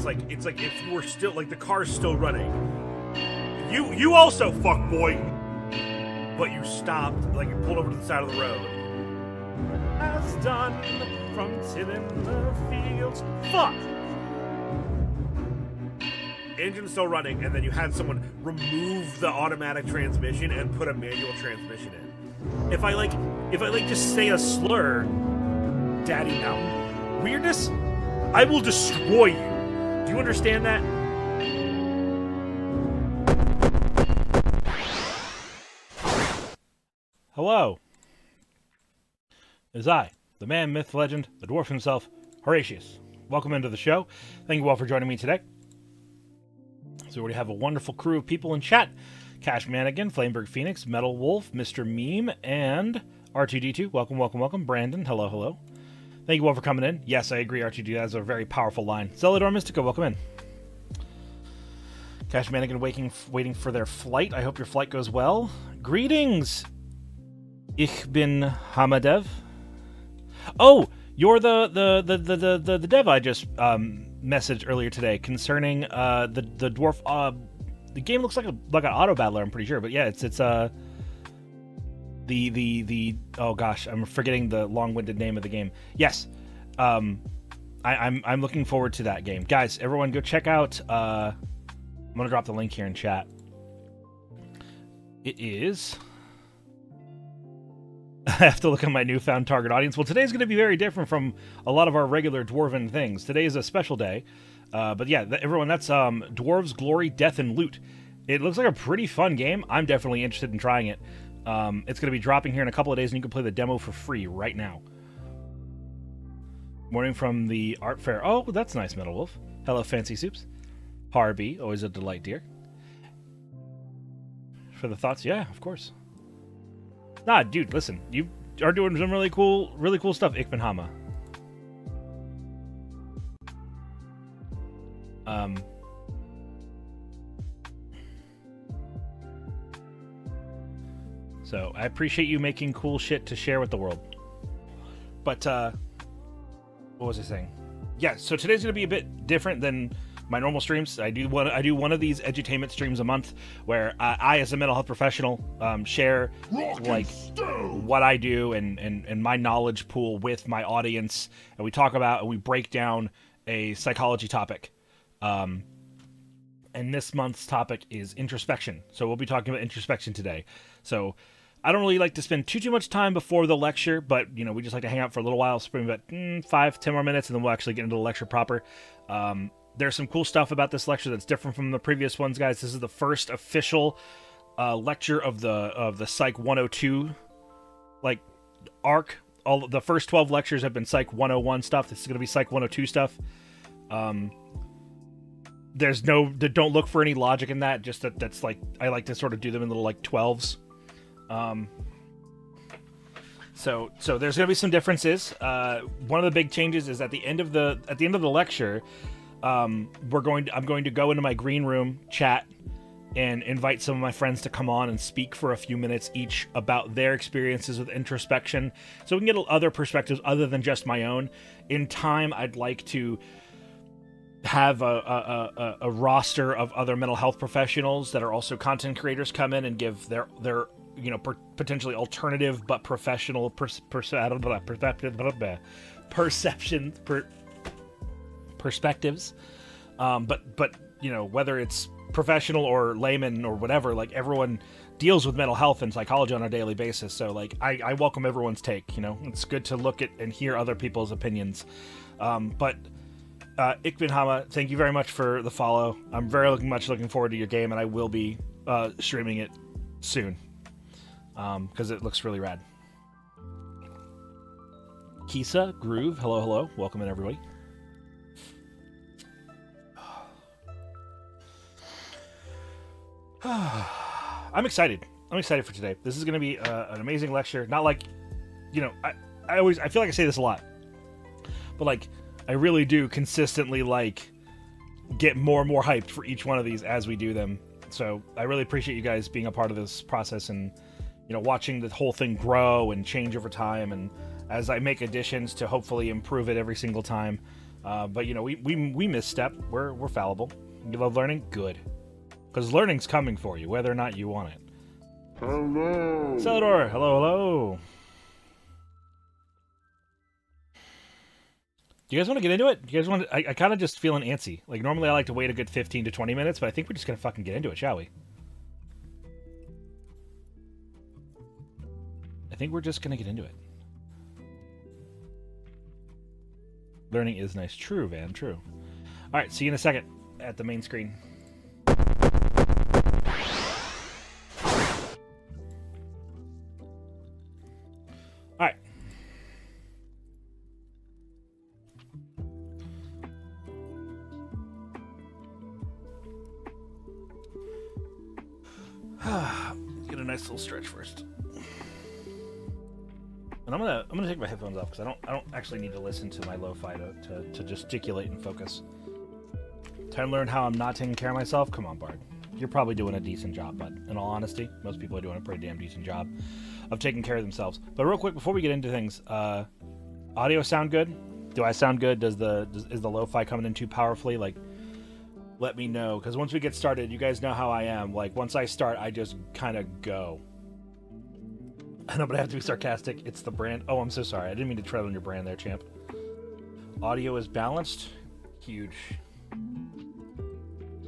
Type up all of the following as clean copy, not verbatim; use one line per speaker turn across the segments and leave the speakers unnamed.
like if you were still like the car's still running. You also fuck boy, but you stopped, like you pulled over to the side of the road. As done from tilling the fields. Fuck. Engine's still running, and then you had someone remove the automatic transmission and put a manual transmission in. If I just say a slur, Daddy Mountain, weirdness, I will destroy you. Do you understand that? Hello. It is I, the man, myth, legend, the dwarf himself, Horatius. Welcome into the show. Thank you all for joining me today. So we already have a wonderful crew of people in chat. Cash Manigan, Flameberg Phoenix, Metal Wolf, Mr. Meme, and R2D2. Welcome, welcome, welcome. Brandon, hello, hello. Thank you all for coming in. Yes, I agree, R2D2 has a very powerful line. Zelador Mystica, welcome in. Cash Manigan waiting for their flight. I hope your flight goes well. Greetings, Ich bin Hamadev. Oh, you're the dev I just messaged earlier today concerning the dwarf. The game looks like an auto battler, I'm pretty sure, but yeah, it's the oh gosh, I'm forgetting the long-winded name of the game. Yes, I'm looking forward to that game, guys. Everyone, go check out. I'm gonna drop the link here in chat. It is. I have to look at my newfound target audience. Well, today's going to be very different from a lot of our regular dwarven things. Today is a special day. But yeah, everyone, that's Dwarves, Glory, Death, and Loot. It looks like a pretty fun game. I'm definitely interested in trying it. It's going to be dropping here in a couple of days, and you can play the demo for free right now. Morning from the art fair. Oh, that's nice, Metal Wolf. Hello, Fancy Soups. Harby, always a delight, dear. For the thoughts, yeah, of course. Nah, dude, listen. You are doing some really cool stuff, Ikbenhama. So, I appreciate you making cool shit to share with the world. But, what was I saying? Yeah, so today's going to be a bit different than my normal streams. I do one of these Edu-tainment streams a month where I, as a mental health professional, share like what I do and my knowledge pool with my audience, and we talk about and we break down a psychology topic. And this month's topic is introspection. So we'll be talking about introspection today. So I don't really like to spend too much time before the lecture, but you know, we just like to hang out for a little while, spend about 5-10 more minutes, and then we'll actually get into the lecture proper. There's some cool stuff about this lecture that's different from the previous ones, guys. This is the first official lecture of the Psych 102 like arc. All the first 12 lectures have been Psych 101 stuff. This is going to be Psych 102 stuff. Don't look for any logic in that. Just that's like I like to sort of do them in little like 12s. So there's going to be some differences. One of the big changes is at the end of the lecture. I'm going to go into my green room chat and invite some of my friends to come on and speak for a few minutes each about their experiences with introspection, so we can get other perspectives other than just my own. In time, I'd like to have a roster of other mental health professionals that are also content creators come in and give their potentially alternative but professional perspectives, but you know, whether it's professional or layman or whatever, like everyone deals with mental health and psychology on a daily basis, so like I welcome everyone's take. You know, it's good to look at and hear other people's opinions. But Ikbenhama, thank you very much for the follow. I'm very much looking forward to your game, and I will be streaming it soon because it looks really rad. Kisa Groove, hello, welcome in everybody. I'm excited for today. This is going to be an amazing lecture. Not like, you know, I feel like I say this a lot, but like I really do consistently like get more and more hyped for each one of these as we do them. So I really appreciate you guys being a part of this process and, you know, watching the whole thing grow and change over time. And as I make additions to hopefully improve it every single time, But you know, we misstep. We're fallible. You love learning? Good. Because learning's coming for you, whether or not you want it.
Hello.
Celador, hello, hello. Do you guys want to get into it? Do you guys want to, I kind of just feeling antsy. Like, normally I like to wait a good 15 to 20 minutes, but I think we're just going to fucking get into it, shall we? I think we're just going to get into it. Learning is nice. True, Van, true. All right, see you in a second at the main screen. All right. Get a nice little stretch first. And I'm gonna take my headphones off because I don't actually need to listen to my lo-fi to gesticulate and focus. Time to learn how I'm not taking care of myself. Come on, Bard. You're probably doing a decent job, but in all honesty, most people are doing a pretty damn decent job of taking care of themselves. But real quick, before we get into things, audio sound good? Do I sound good? Is the lo-fi coming in too powerfully? Like, let me know, because once we get started, you guys know how I am. Like, once I start, I just kind of go. And I'm gonna have to be sarcastic. It's the brand. Oh, I'm so sorry. I didn't mean to tread on your brand there, champ. Audio is balanced. Huge.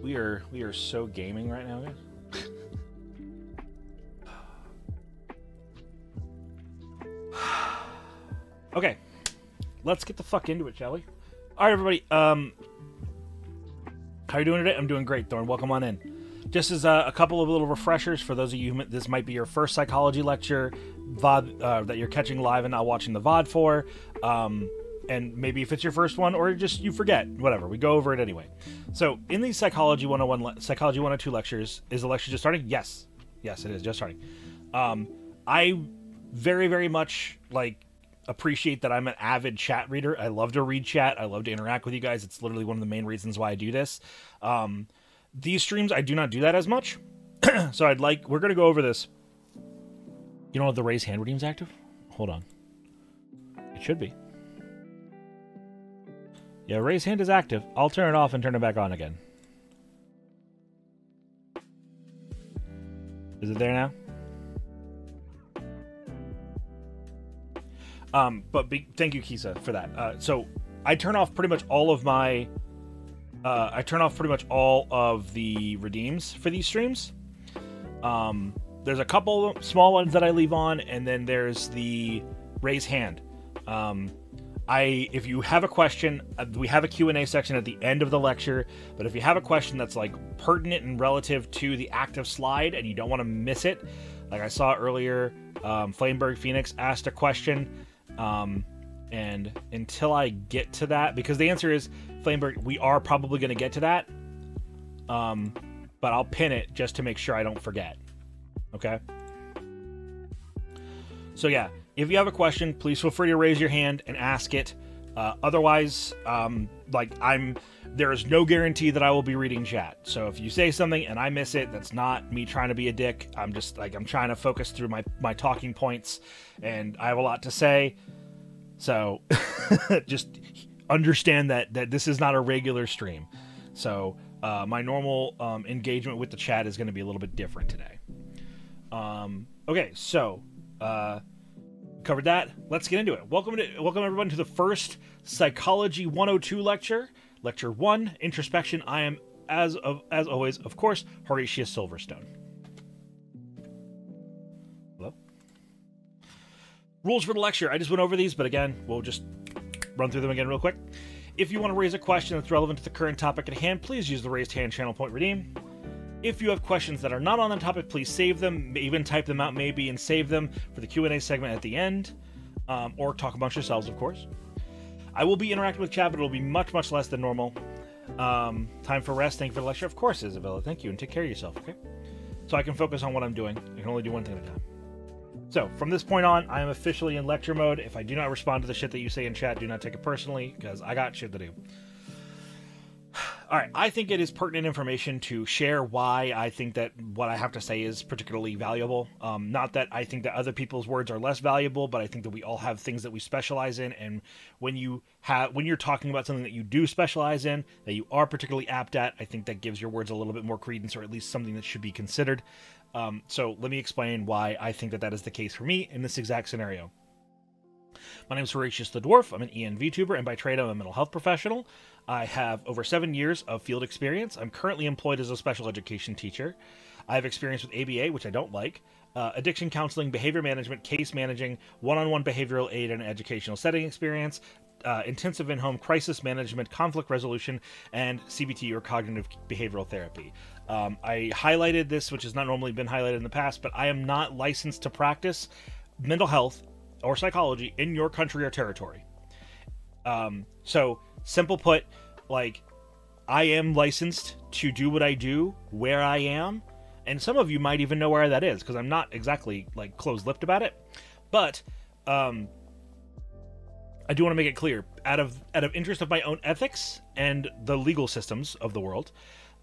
We are so gaming right now, guys. Okay, let's get the fuck into it, shall we? All right, everybody. How are you doing today? I'm doing great, Thorn. Welcome on in. Just as a couple of little refreshers for those of you who this might be your first psychology lecture VOD that you're catching live and not watching the VOD for, and maybe if it's your first one or just you forget, whatever, we go over it anyway. So in these Psychology 101, Psychology 102 lectures, is the lecture just starting? Yes. Yes, it is just starting. I very, very much appreciate that I'm an avid chat reader. I love to read chat. I love to interact with you guys. It's literally one of the main reasons why I do this. These streams, I do not do that as much. So we're going to go over this. You don't have the raise hand redeems active? Hold on. It should be. Yeah, raise hand is active. I'll turn it off and turn it back on again. Is it there now? Thank you, Kisa, for that. So I turn off pretty much all of my... I turn off pretty much all of the redeems for these streams. There's a couple small ones that I leave on, and then there's the raise hand. If you have a question, we have a Q&A section at the end of the lecture, but if you have a question that's pertinent and relative to the active slide and you don't want to miss it, like I saw earlier, Flameberg Phoenix asked a question, and until I get to that, because the answer is, Flameberg, we are probably going to get to that, but I'll pin it just to make sure I don't forget. Okay? So yeah, if you have a question, please feel free to raise your hand and ask it. Otherwise, there is no guarantee that I will be reading chat. So if you say something and I miss it, that's not me trying to be a dick. I'm just I'm trying to focus through my talking points, and I have a lot to say. So just understand that this is not a regular stream. So my normal engagement with the chat is going to be a little bit different today. Okay, so covered that. Let's get into it. Welcome everyone to the first Psychology 102 lecture, Lecture 1, Introspection. I am, as always, of course, Horatius Silverstone. Hello? Rules for the lecture. I just went over these, but again, we'll just run through them again real quick. If you want to raise a question that's relevant to the current topic at hand, please use the raised hand channel point redeem. If you have questions that are not on the topic, please save them, even type them out maybe and save them for the Q&A segment at the end, or talk amongst yourselves, of course. I will be interacting with chat, but it'll be much, much less than normal. Time for rest. Thank you for the lecture. Of course, Isabella. Thank you, and take care of yourself, okay? So I can focus on what I'm doing. I can only do one thing at a time. So, from this point on, I am officially in lecture mode. If I do not respond to the shit that you say in chat, do not take it personally, because I got shit to do. All right, I think it is pertinent information to share why I think that what I have to say is particularly valuable. Not that I think that other people's words are less valuable, but I think that we all have things that we specialize in, and when you're talking about something that you do specialize in, that you are particularly apt at, I think that gives your words a little bit more credence, or at least something that should be considered. So let me explain why I think that is the case for me in this exact scenario. My name is Horatius the Dwarf. I'm an EN VTuber, and by trade, I'm a mental health professional. I have over 7 years of field experience. I'm currently employed as a special education teacher. I have experience with ABA, which I don't like, addiction counseling, behavior management, case managing, one-on-one behavioral aid and educational setting experience, intensive in-home crisis management, conflict resolution, and CBT, or cognitive behavioral therapy. I highlighted this, which has not normally been highlighted in the past, but I am not licensed to practice mental health or psychology in your country or territory. So, simple put, like, I am licensed to do what I do where I am, and some of you might even know where that is, because I'm not exactly, like, closed-lipped about it, but, I do want to make it clear, out of interest of my own ethics and the legal systems of the world,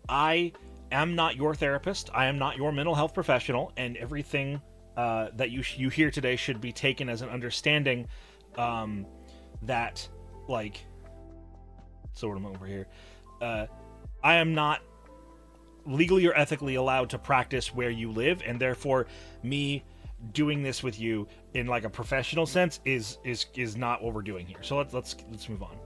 I am not your therapist, I am not your mental health professional, and everything that you hear today should be taken as an understanding that, like, so what am I over here? I am not legally or ethically allowed to practice where you live, and therefore me doing this with you in like a professional sense is not what we're doing here. So let's move on.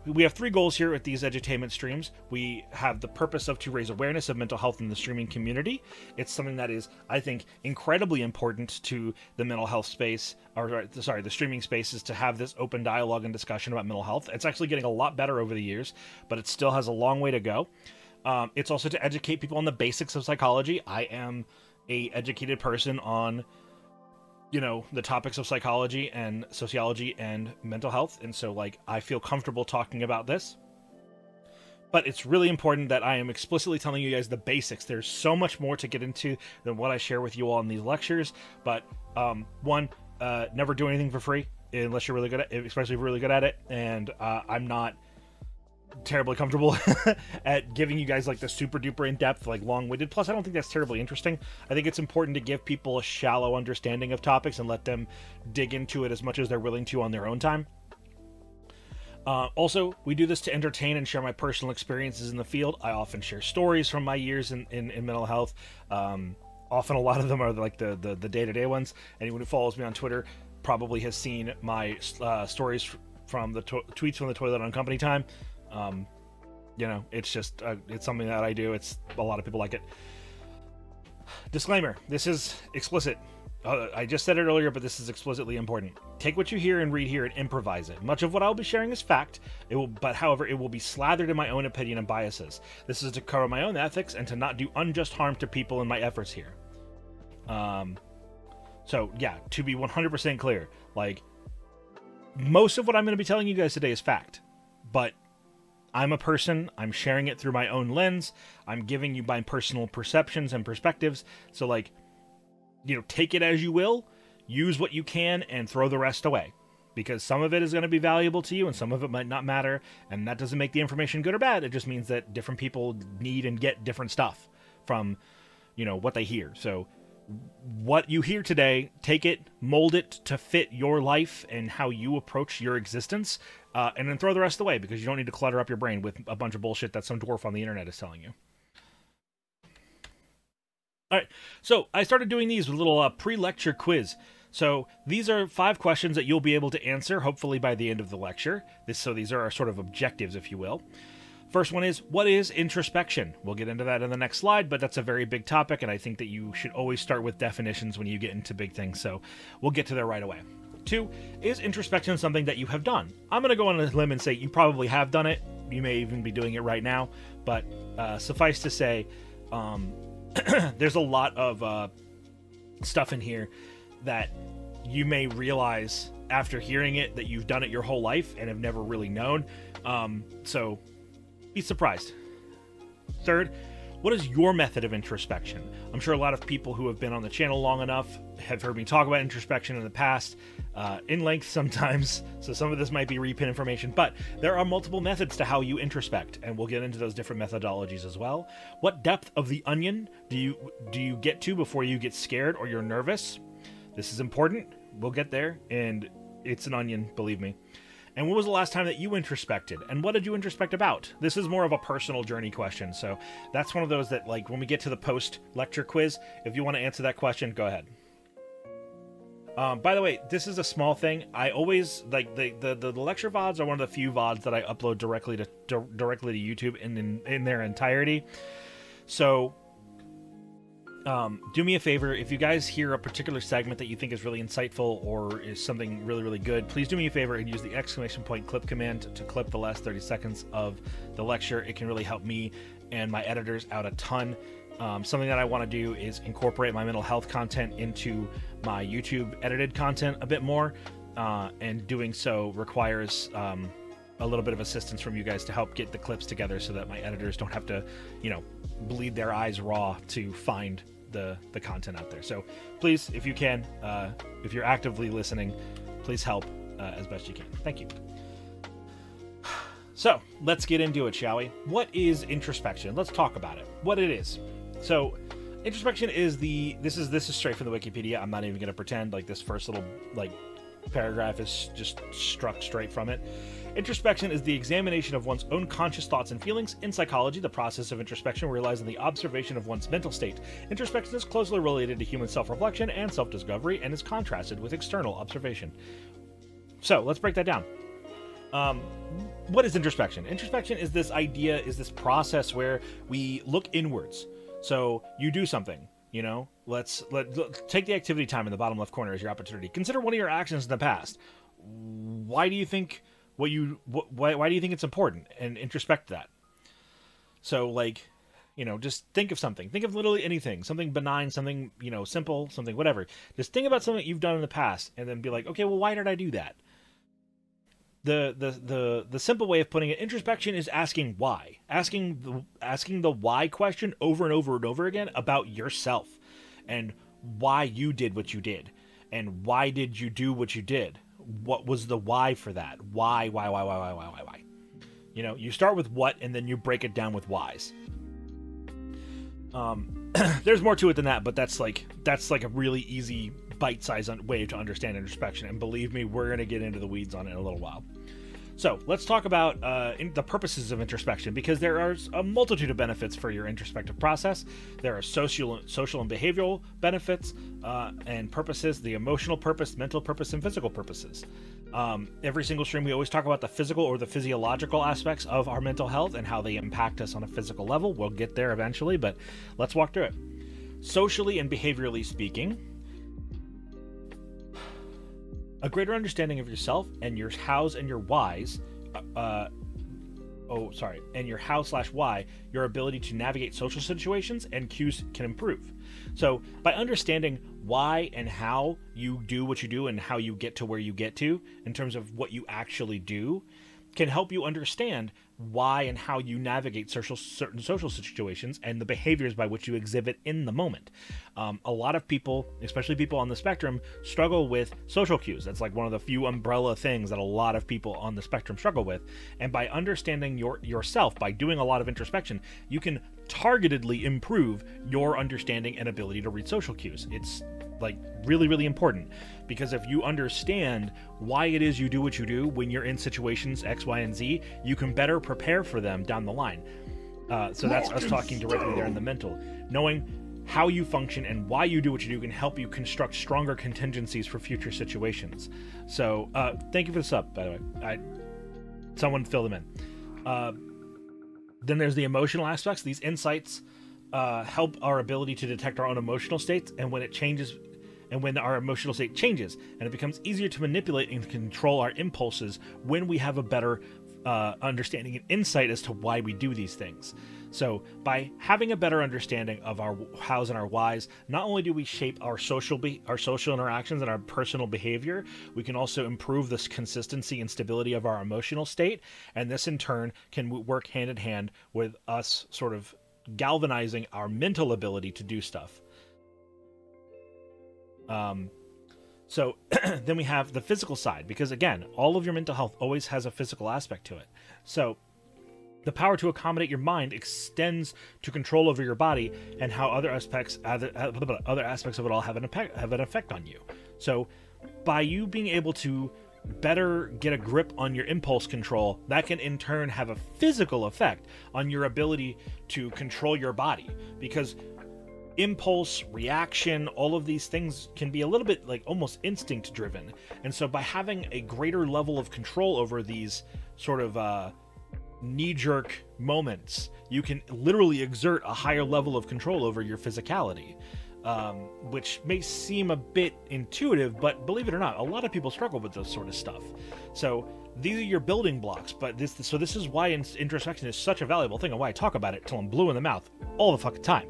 We have 3 goals here at these Edu-tainment streams. We have the purpose to raise awareness of mental health in the streaming community. It's something that is, I think, incredibly important to the mental health space, or sorry, the streaming space, is to have this open dialogue and discussion about mental health. It's actually getting a lot better over the years, but it still has a long way to go. It's also to educate people on the basics of psychology. I am a educated person on, you know, the topics of psychology and sociology and mental health, and so, like, I feel comfortable talking about this. But it's really important that I am explicitly telling you guys the basics. There's so much more to get into than what I share with you all in these lectures, but one, never do anything for free unless you're really good at it, especially if you're really good at it, and I'm not terribly comfortable at giving you guys like the super duper in-depth, like long-winded, plus I don't think that's terribly interesting. I think it's important to give people a shallow understanding of topics and let them dig into it as much as they're willing to on their own time. Also, we do this to entertain and share my personal experiences in the field. I often share stories from my years in mental health. Often a lot of them are like the day-to-day ones. Anyone who follows me on Twitter probably has seen my stories from the tweets from the toilet on company time. You know, it's just it's something that I do. It's a lot of people like it. Disclaimer: this is explicit. I just said it earlier, but this is explicitly important. Take what you hear and read here and improvise it. Much of what I'll be sharing is fact. However, it will be slathered in my own opinion and biases. This is to cover my own ethics and to not do unjust harm to people in my efforts here. So yeah, to be 100% clear, like, most of what I'm going to be telling you guys today is fact, but I'm a person, I'm sharing it through my own lens, I'm giving you my personal perceptions and perspectives, so, like, you know, take it as you will, use what you can, and throw the rest away. Because some of it is going to be valuable to you, and some of it might not matter, and that doesn't make the information good or bad, it just means that different people need and get different stuff from, you know, what they hear. So, what you hear today, take it, mold it to fit your life and how you approach your existence, and then throw the rest away, because you don't need to clutter up your brain with a bunch of bullshit that some dwarf on the internet is telling you. Alright, so I started doing these with a little pre-lecture quiz. So these are 5 questions that you'll be able to answer, hopefully by the end of the lecture. So these are our sort of objectives, if you will. First one is, what is introspection? We'll get into that in the next slide, but that's a very big topic, and I think that you should always start with definitions when you get into big things, so we'll get to there right away. 2, is introspection something that you have done? I'm going to go on a limb and say you probably have done it. You may even be doing it right now, but suffice to say, there's a lot of stuff in here that you may realize after hearing it that you've done it your whole life and have never really known. So be surprised. 3rd, what is your method of introspection? I'm sure a lot of people who have been on the channel long enough have heard me talk about introspection in the past, in length sometimes, so some of this might be repin information, but there are multiple methods to how you introspect, and we'll get into those different methodologies as well. What depth of the onion do you get to before you get scared or you're nervous? This is important. We'll get there, and it's an onion, believe me. And when was the last time that you introspected? And what did you introspect about? This is more of a personal journey question. So that's one of those that, like, when we get to the post-lecture quiz, if you want to answer that question, go ahead. By the way, this is a small thing. I always, like, the lecture VODs are one of the few VODs that I upload directly to YouTube in their entirety. So do me a favor, if you guys hear a particular segment that you think is really insightful or is something really, really good, please do me a favor and use the exclamation point clip command to clip the last 30 seconds of the lecture. It can really help me and my editors out a ton. Something that I want to do is incorporate my mental health content into my YouTube edited content a bit more, and doing so requires a little bit of assistance from you guys to help get the clips together so that my editors don't have to, you know, bleed their eyes raw to find the content out there. So please, if you can, if you're actively listening, please help as best you can. Thank you. So let's get into it, shall we? What is introspection? Let's talk about it. What it is. So introspection is this is straight from the Wikipedia. I'm not even going to pretend like this first little paragraph is just struck straight from it. Introspection is the examination of one's own conscious thoughts and feelings. In psychology, the process of introspection relies on the observation of one's mental state. Introspection is closely related to human self-reflection and self-discovery and is contrasted with external observation. So let's break that down. What is introspection? Introspection is this idea, is this process where we look inwards. So you do something, you know, let's take the activity time in the bottom left corner as your opportunity. Consider one of your actions in the past. Why do you think why do you think it's important, and introspect that? So, like, you know, just think of something. Think of literally anything, something benign, something, you know, simple, something, whatever. Just think about something you've done in the past and then be like, okay, well, why did I do that? The simple way of putting it, introspection is asking why. Asking the why question over and over and over again about yourself and why you did what you did and why did you do what you did. What was the why for that? Why? You know, you start with what and then you break it down with whys. There's more to it than that, but that's like a really easy bite-sized way to understand introspection, and believe me, we're going to get into the weeds on it in a little while. So let's talk about the purposes of introspection, because there are a multitude of benefits for your introspective process. There are social and behavioral benefits and purposes, the emotional purpose, mental purpose, and physical purposes. Every single stream, we always talk about the physical or the physiological aspects of our mental health and how they impact us on a physical level. We'll get there eventually, but let's walk through it. Socially and behaviorally speaking, a greater understanding of yourself and your hows and your whys, and your how/why, your ability to navigate social situations and cues can improve. So by understanding why and how you do what you do and how you get to where you get to in terms of what you actually do, can help you understand why and how you navigate certain social situations and the behaviors by which you exhibit in the moment. A lot of people, especially people on the spectrum, struggle with social cues. That's like one of the few umbrella things that a lot of people on the spectrum struggle with. And by understanding yourself, by doing a lot of introspection, you can targetedly improve your understanding and ability to read social cues. It's like really, really important, because if you understand why it is you do what you do when you're in situations X, Y, and Z, you can better prepare for them down the line. So that's us talking directly there in the mental. Knowing how you function and why you do what you do can help you construct stronger contingencies for future situations. So thank you for the sub, by the way. Someone fill them in. Then there's the emotional aspects. These insights help our ability to detect our own emotional states, and when it changes, and when our emotional state changes, and it becomes easier to manipulate and control our impulses when we have a better understanding and insight as to why we do these things. So by having a better understanding of our hows and our whys, not only do we shape our social interactions and our personal behavior, we can also improve this consistency and stability of our emotional state, and this in turn can work hand in hand with us sort of galvanizing our mental ability to do stuff. So then we have the physical side, because again, all of your mental health always has a physical aspect to it. So the power to accommodate your mind extends to control over your body and how other aspects of it all have an effect on you. So by you being able to better get a grip on your impulse control, that can in turn have a physical effect on your ability to control your body, because impulse, reaction, all of these things can be a little bit like almost instinct driven. And so by having a greater level of control over these sort of knee-jerk moments, you can literally exert a higher level of control over your physicality, which may seem a bit intuitive, but believe it or not, a lot of people struggle with this sort of stuff. So these are your building blocks, but this is why introspection is such a valuable thing, and why I talk about it till I'm blue in the mouth all the fucking time.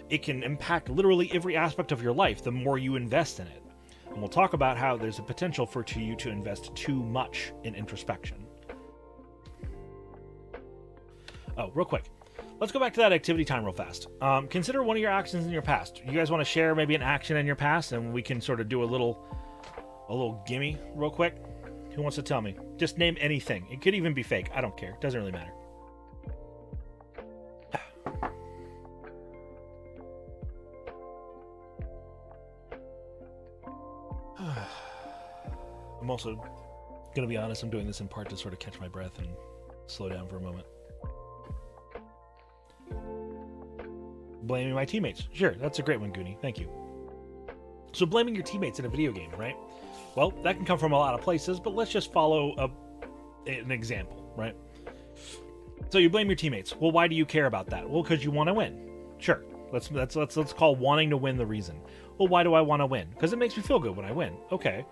It can impact literally every aspect of your life the more you invest in it. And we'll talk about how there's a potential for you to invest too much in introspection. Oh, real quick. Let's go back to that activity time real fast. Consider one of your actions in your past. You guys want to share maybe an action in your past, and we can sort of do a little gimme real quick? Who wants to tell me? Just name anything. It could even be fake. I don't care. It doesn't really matter. I'm also going to be honest, I'm doing this in part to sort of catch my breath and slow down for a moment. Blaming my teammates. Sure, that's a great one, Goonie. Thank you. So blaming your teammates in a video game, right? Well, that can come from a lot of places, but let's just follow an example, right? So you blame your teammates. Well, why do you care about that? Well, because you want to win. Sure. Let's call wanting to win the reason. Well, why do I want to win? Because it makes me feel good when I win. Okay.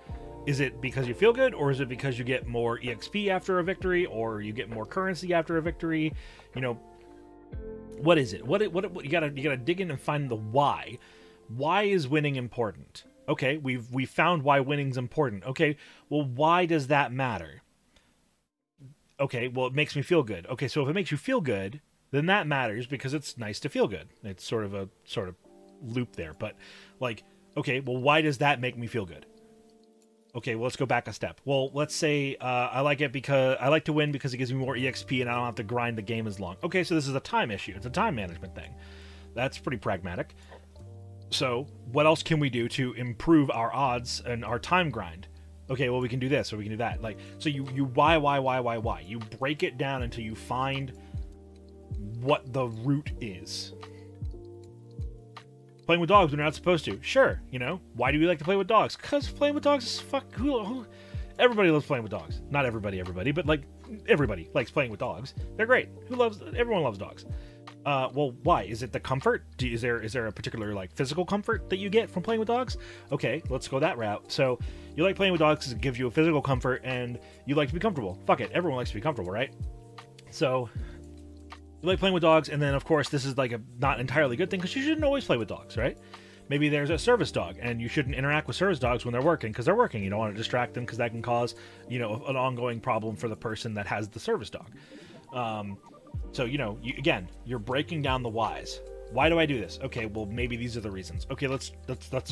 Is it because you feel good, or is it because you get more EXP after a victory, or you get more currency after a victory? You know, what is it? What you gotta dig in and find the why. Why is winning important? Okay, we found why winning's important. Okay, well, why does that matter? Okay, well, it makes me feel good. Okay, so if it makes you feel good, then that matters because it's nice to feel good. It's sort of loop there, but like, okay, well, why does that make me feel good? Okay, well, let's go back a step. Well, let's say I like it because I like to win because it gives me more EXP and I don't have to grind the game as long. Okay, so this is a time issue. It's a time management thing. That's pretty pragmatic. So what else can we do to improve our odds and our time grind? Okay, well, we can do this or we can do that. Like, so you why? You break it down until you find what the root is. Playing with dogs when you're not supposed to. Sure, you know. Why do we like to play with dogs? Because playing with dogs is who everybody loves playing with dogs. Not everybody, but like everybody likes playing with dogs. They're great. Everyone loves dogs. Well, why? Is it the comfort? Is there a particular like physical comfort that you get from playing with dogs? Okay, let's go that route. So you like playing with dogs because it gives you a physical comfort and you like to be comfortable. Fuck it. Everyone likes to be comfortable, right? So you like playing with dogs, and then, of course, this is like a not entirely good thing because you shouldn't always play with dogs, right? Maybe there's a service dog, and you shouldn't interact with service dogs when they're working because they're working. You don't want to distract them because that can cause, you know, an ongoing problem for the person that has the service dog. So, you know, again, you're breaking down the whys. Why do I do this? Okay, well, maybe these are the reasons. Okay, let's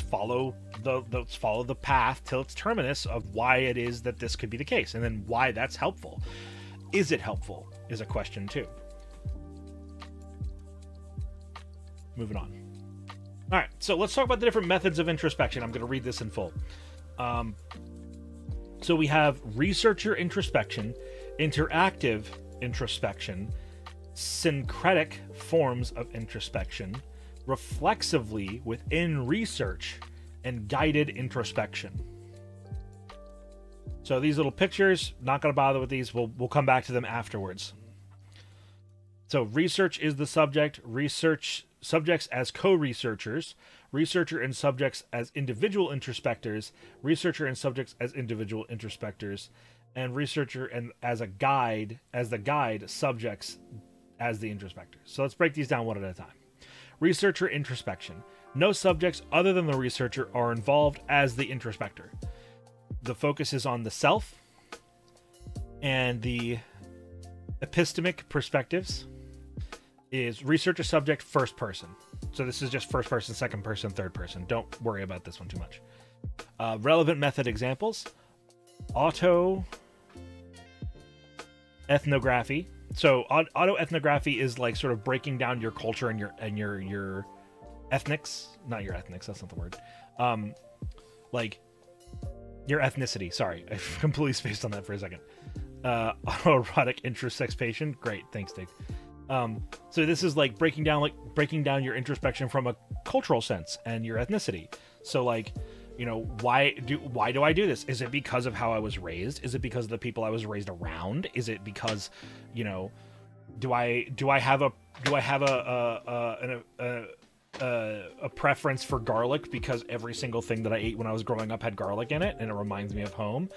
follow the path till its terminus of why it is that this could be the case, and then why that's helpful. Is it helpful? Is a question too. Moving on. All right, so let's talk about the different methods of introspection. I'm going to read this in full. So we have researcher introspection, interactive introspection, syncretic forms of introspection, reflexively within research, and guided introspection. So these little pictures, not going to bother with these. We'll come back to them afterwards. So research is the subject, subjects as co-researchers, researcher and subjects as individual introspectors, researcher and subjects as individual introspectors, and researcher and as the guide, subjects as the introspectors. So let's break these down one at a time. Researcher introspection. No subjects other than the researcher are involved as the introspector. The focus is on the self and the epistemic perspectives. is researcher subject first person. So this is just first person, second person, third person. Don't worry about this one too much. Relevant method examples: auto ethnography. So auto ethnography is like sort of breaking down your culture and your ethnics, not your ethnics, that's not the word. Like your ethnicity. Sorry, I completely spaced on that for a second. Autoerotic introspection. Great, thanks, Dick. So this is like breaking down your introspection from a cultural sense and your ethnicity. So like, you know, why do I do this? Is it because of how I was raised? Is it because of the people I was raised around? Is it because, you know, do I have a preference for garlic because every single thing that I ate when I was growing up had garlic in it and it reminds me of home?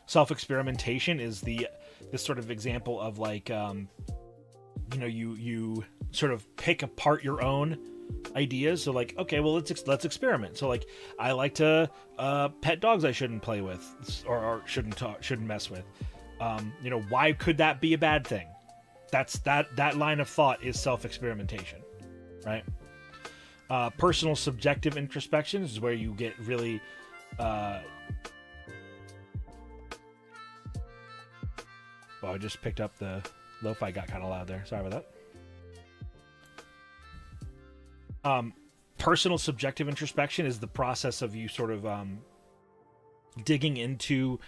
Self-experimentation is this sort of example of like, you know, you sort of pick apart your own ideas. So like, okay, well, let's experiment. So like, I like to pet dogs I shouldn't play with or shouldn't mess with. You know, why could that be a bad thing? That line of thought is self-experimentation, right? Personal subjective introspection is where you get really well, I just picked up the lo-fi, got kind of loud there. Sorry about that. Personal subjective introspection is the process of you sort of digging into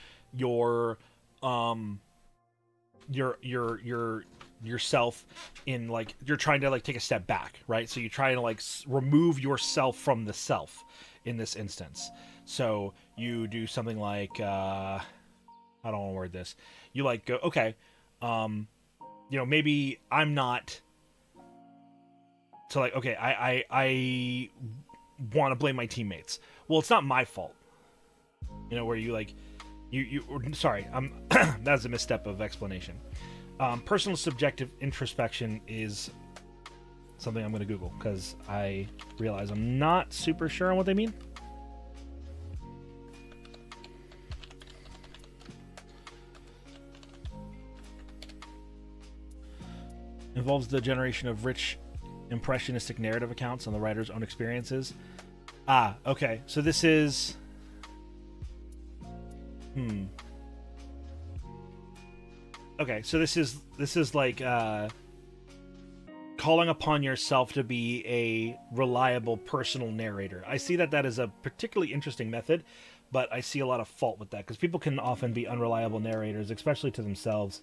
yourself in like, you're trying to like take a step back, right? So you try to like remove yourself from the self in this instance. So you do something like I don't want to word this. You like go, okay, you know, maybe I'm not. So like, okay, I want to blame my teammates. Well, it's not my fault. You know, where you like, sorry, that's a misstep of explanation. Personal subjective introspection is something I'm going to Google because I realize I'm not super sure on what they mean. Involves the generation of rich impressionistic narrative accounts on the writer's own experiences. Okay. So this is... Okay, so this is like calling upon yourself to be a reliable personal narrator. I see that is a particularly interesting method, but I see a lot of fault with that because people can often be unreliable narrators, especially to themselves.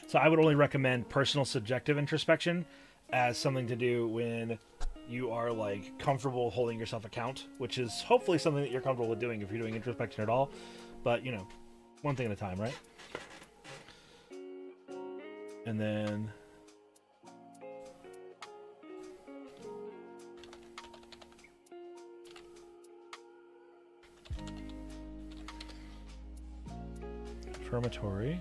So I would only recommend personal subjective introspection as something to do when you are like comfortable holding yourself account, which is hopefully something that you're comfortable with doing if you're doing introspection at all. But you know, one thing at a time, right? And then affirmatory.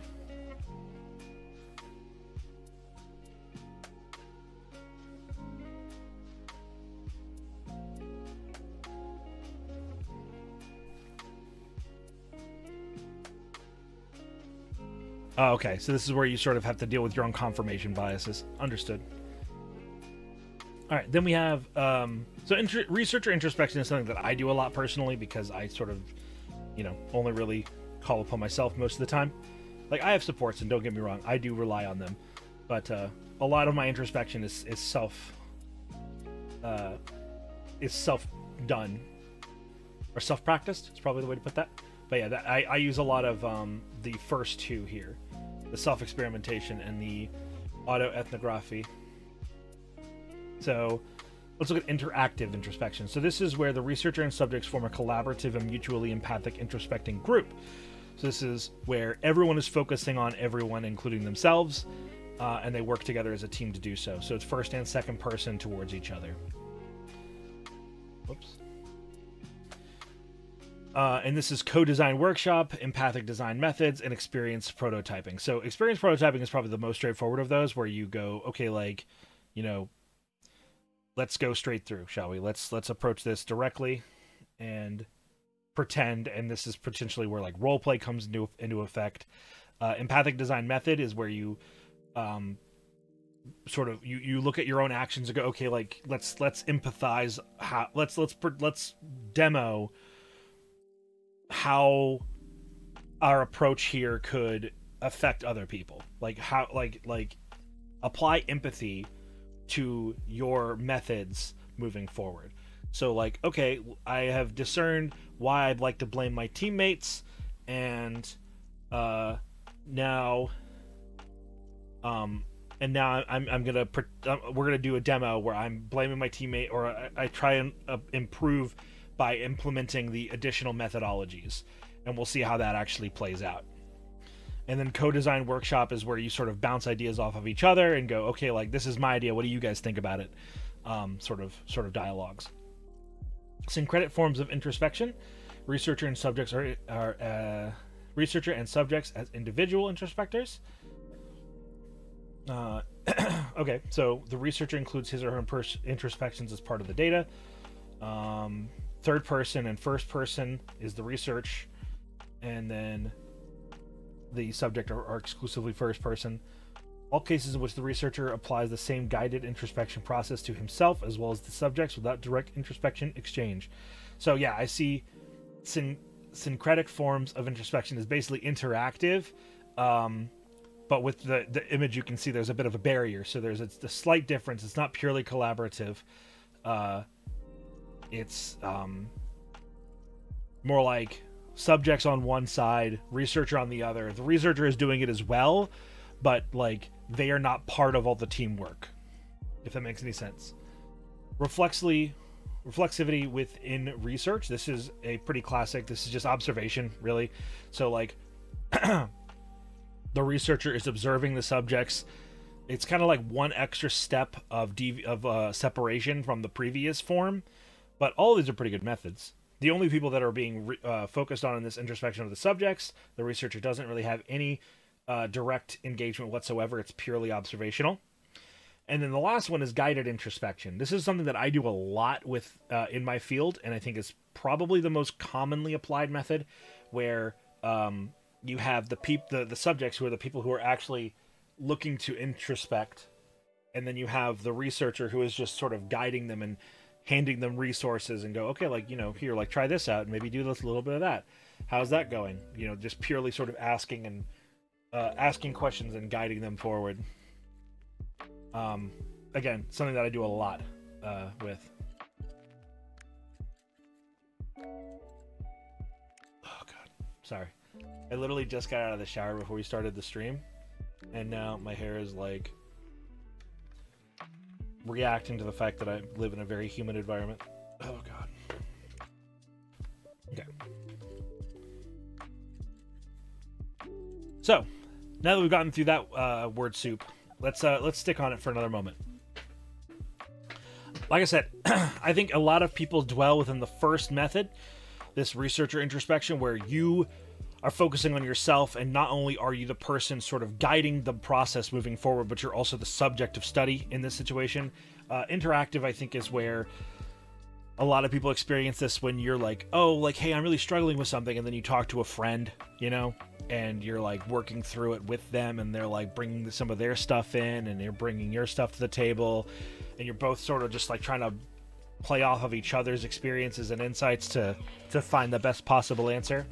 Oh, okay, so this is where you sort of have to deal with your own confirmation biases. Understood. All right, then we have... so researcher introspection is something that I do a lot personally because I sort of, you know, only really call upon myself most of the time. Like, I have supports, and don't get me wrong, I do rely on them. But a lot of my introspection is self-done. Or self-practiced, is probably the way to put that. But yeah, I use a lot of the first two here. The self-experimentation and the auto-ethnography. So let's look at interactive introspection. So this is where the researcher and subjects form a collaborative and mutually empathic introspecting group. So this is where everyone is focusing on everyone, including themselves, and they work together as a team to do so. So it's first and second person towards each other. Whoops. And this is co-design workshop, empathic design methods, and experience prototyping. So experience prototyping is probably the most straightforward of those, where you go, okay, like, you know, let's go straight through, shall we? Let's approach this directly and pretend. And this is potentially where like role play comes into effect. Empathic design method is where you sort of you look at your own actions and go, okay, like let's empathize, how let's demo how our approach here could affect other people, like how like apply empathy to your methods moving forward. So like, okay, I have discerned why I'd like to blame my teammates, and now we're gonna do a demo where I'm blaming my teammate, or I try and improve by implementing the additional methodologies, and we'll see how that actually plays out. And then co-design workshop is where you sort of bounce ideas off of each other and go, okay, like this is my idea, what do you guys think about it? Sort of dialogues. Syncretic forms of introspection. Researcher and subjects are researcher and subjects as individual introspectors. Okay, so the researcher includes his or her introspections as part of the data. Third person and first person is the research, and then the subject are exclusively first person. All cases in which the researcher applies the same guided introspection process to himself as well as the subjects without direct introspection exchange. So yeah, I see syncretic forms of introspection is basically interactive, but with the image you can see there's a bit of a barrier. So there's a slight difference. It's not purely collaborative. It's more like subjects on one side, researcher on the other. The researcher is doing it as well, but like they are not part of all the teamwork, if that makes any sense. Reflexivity within research. This is a pretty classic. This is just observation, really. So like the researcher is observing the subjects. It's kind of like one extra step of separation from the previous form, but all these are pretty good methods. The only people that are being focused on in this introspection are the subjects. The researcher doesn't really have any direct engagement whatsoever. It's purely observational. And then the last one is guided introspection. This is something that I do a lot with in my field, and I think it's probably the most commonly applied method, where you have the subjects who are the people who are actually looking to introspect, and then you have the researcher who is just sort of guiding them and handing them resources and go, okay, like, you know, here, like, try this out and maybe do this, a little bit of that. How's that going? You know, just purely sort of asking and asking questions and guiding them forward. Again, something that I do a lot with. Oh God, sorry. I literally just got out of the shower before we started the stream, and now my hair is like reacting to the fact that I live in a very humid environment. Oh God. Okay. So, now that we've gotten through that word soup, let's stick on it for another moment. Like I said, I think a lot of people dwell within the first method, this researcher introspection, where you are focusing on yourself, and not only are you the person sort of guiding the process moving forward, but you're also the subject of study in this situation. Interactive, I think, is where a lot of people experience this, when you're like, oh, like, hey, I'm really struggling with something, and then you talk to a friend, you know, and you're like working through it with them, and they're like bringing some of their stuff in, and you're bringing your stuff to the table, and you're both sort of just like trying to play off of each other's experiences and insights to find the best possible answer.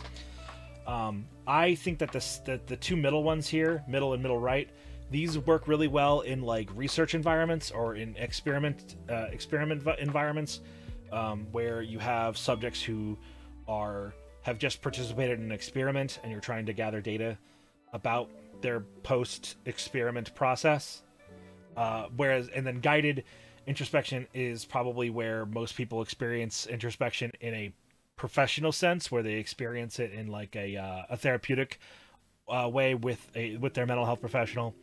I think that the two middle ones here, middle and middle right, these work really well in like research environments or in experiment environments, where you have subjects who have just participated in an experiment, and you're trying to gather data about their post-experiment process. And then guided introspection is probably where most people experience introspection in a professional sense, where they experience it in like a therapeutic way with their mental health professional.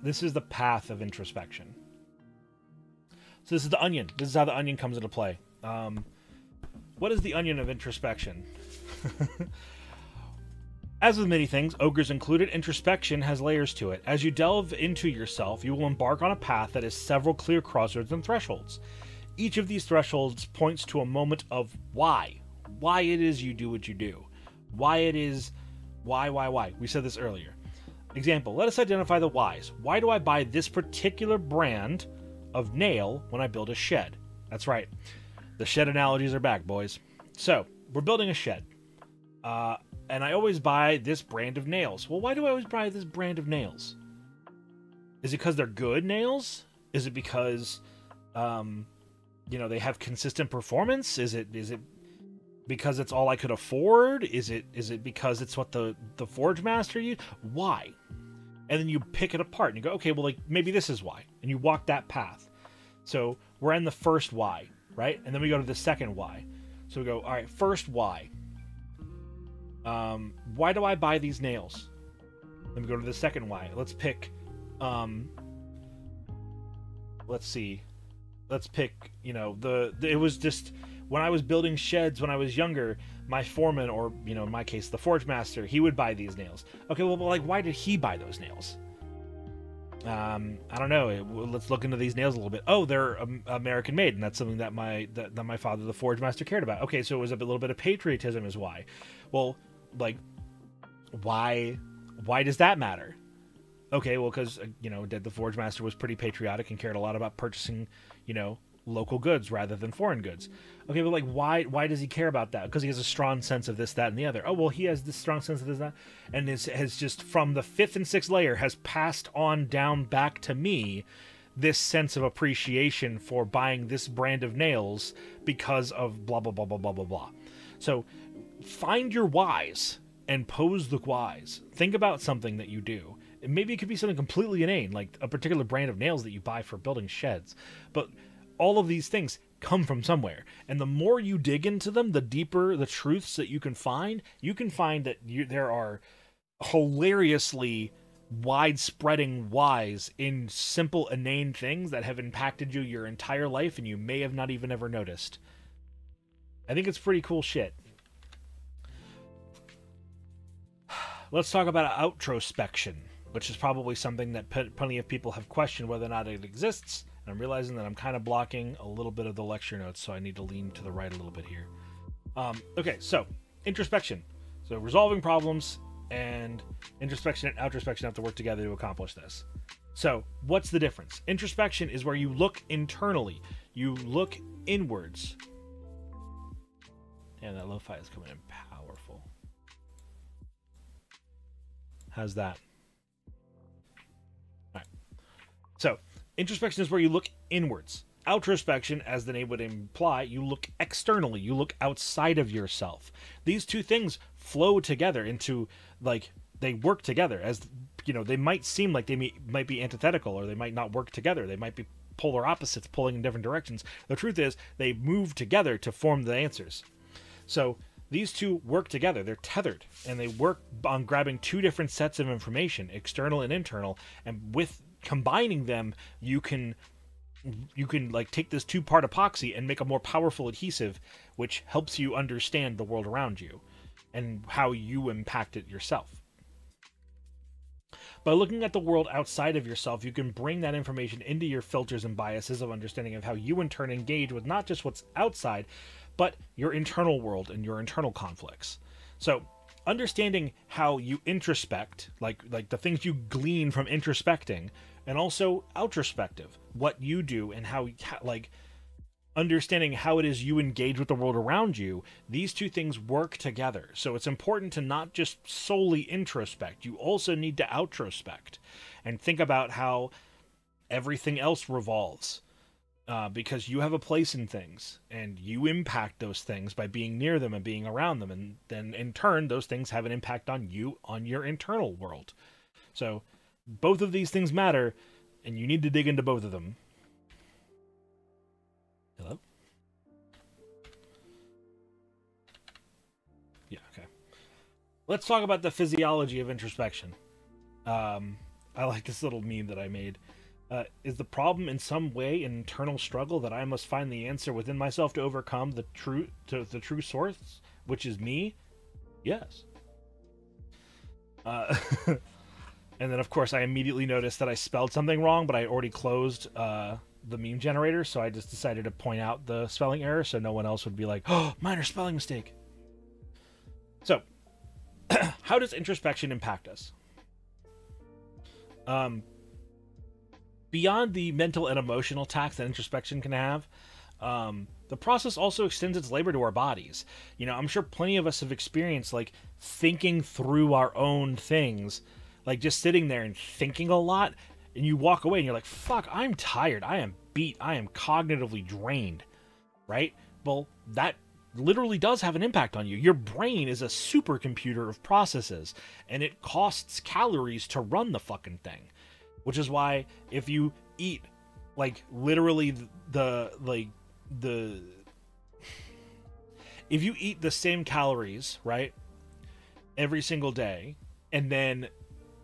This is the path of introspection. So this is the onion. This is how the onion comes into play. What is the onion of introspection? As with many things, ogres included, introspection has layers to it. As you delve into yourself, you will embark on a path that has several clear crossroads and thresholds. Each of these thresholds points to a moment of why it is you do what you do, why it is Why? We said this earlier. Example, let us identify the whys. Why do I buy this particular brand of nail when I build a shed? That's right. The shed analogies are back, boys. So, we're building a shed. And I always buy this brand of nails. Well, why do I always buy this brand of nails? Is it because they're good nails? Is it because, they have consistent performance? Is it because it's all I could afford? Is it because it's what the Forge Master used? Why? And then you pick it apart and you go, okay, well, like, maybe this is why. And you walk that path. So we're in the first why, right? And then we go to the second why. So we go, all right, first why. Why do I buy these nails? Then we go to the second why. Let's pick, let's see. Let's pick, it was just, when I was building sheds when I was younger, my foreman, or, in my case, the Forge Master, he would buy these nails. Okay, well, like, why did he buy those nails? I don't know. Let's look into these nails a little bit. Oh, they're American made, and that's something that my father, the Forge Master, cared about. Okay, so it was a little bit of patriotism is why. Well, like, why does that matter? Okay, well, because, the Forge Master was pretty patriotic and cared a lot about purchasing, local goods rather than foreign goods. Okay, but like, why does he care about that? Because he has a strong sense of this, that, and the other. Oh, well, he has this strong sense of this, that, and has just, from the 5th and 6th layer, has passed on down back to me this sense of appreciation for buying this brand of nails because of blah, blah, blah, blah, blah, blah, blah. So, find your whys and pose the whys. Think about something that you do. Maybe it could be something completely inane, like a particular brand of nails that you buy for building sheds. But all of these things come from somewhere. And the more you dig into them, the deeper the truths that you can find that there are hilariously wide-spreading whys in simple, inane things that have impacted you your entire life and you may have not even ever noticed. I think it's pretty cool shit. Let's talk about Introspection, which is probably something that plenty of people have questioned whether or not it exists. And I'm realizing that I'm kind of blocking a little bit of the lecture notes, so I need to lean to the right a little bit here. Okay, so introspection. So resolving problems and introspection and outrospection have to work together to accomplish this. So what's the difference? Introspection is where you look internally. You look inwards. Damn, that lo-fi is coming in powerful. How's that? All right. So introspection is where you look inwards. Outrospection, as the name would imply, you look externally. You look outside of yourself. These two things flow together into, like, they work together. As, they might seem like they might be antithetical, or they might not work together. They might be polar opposites pulling in different directions. The truth is, they move together to form the answers. So these two work together. They're tethered, and they work on grabbing two different sets of information, external and internal, and with combining them, you can like take this two-part epoxy and make a more powerful adhesive, which helps you understand the world around you and how you impact it yourself. By looking at the world outside of yourself, you can bring that information into your filters and biases of understanding of how you in turn engage with not just what's outside, but your internal world and your internal conflicts. So understanding how you introspect, like the things you glean from introspecting, and also outrospective, what you do and how like understanding how it is you engage with the world around you, these two things work together. So it's important to not just solely introspect. You also need to outrospect and think about how everything else revolves. Because you have a place in things, and you impact those things by being near them and being around them, and then in turn, those things have an impact on you, on your internal world. So both of these things matter, and you need to dig into both of them. Hello? Yeah, okay. Let's talk about the physiology of introspection. I like this little meme that I made. Is the problem in some way an internal struggle that I must find the answer within myself to overcome the true source, which is me? Yes. And then, of course, I immediately noticed that I spelled something wrong, but I already closed the meme generator, so I just decided to point out the spelling error so no one else would be like, oh, minor spelling mistake. So, How does introspection impact us? Beyond the mental and emotional tax that introspection can have, the process also extends its labor to our bodies. You know, I'm sure plenty of us have experienced like thinking through our own things, like just sitting there and thinking a lot, and you walk away and you're like, fuck, I'm tired, I am beat, I am cognitively drained, right? Well, that literally does have an impact on you. Your brain is a supercomputer of processes, and it costs calories to run the fucking thing. Which is why if you eat like literally if you eat the same calories, right, every single day, and then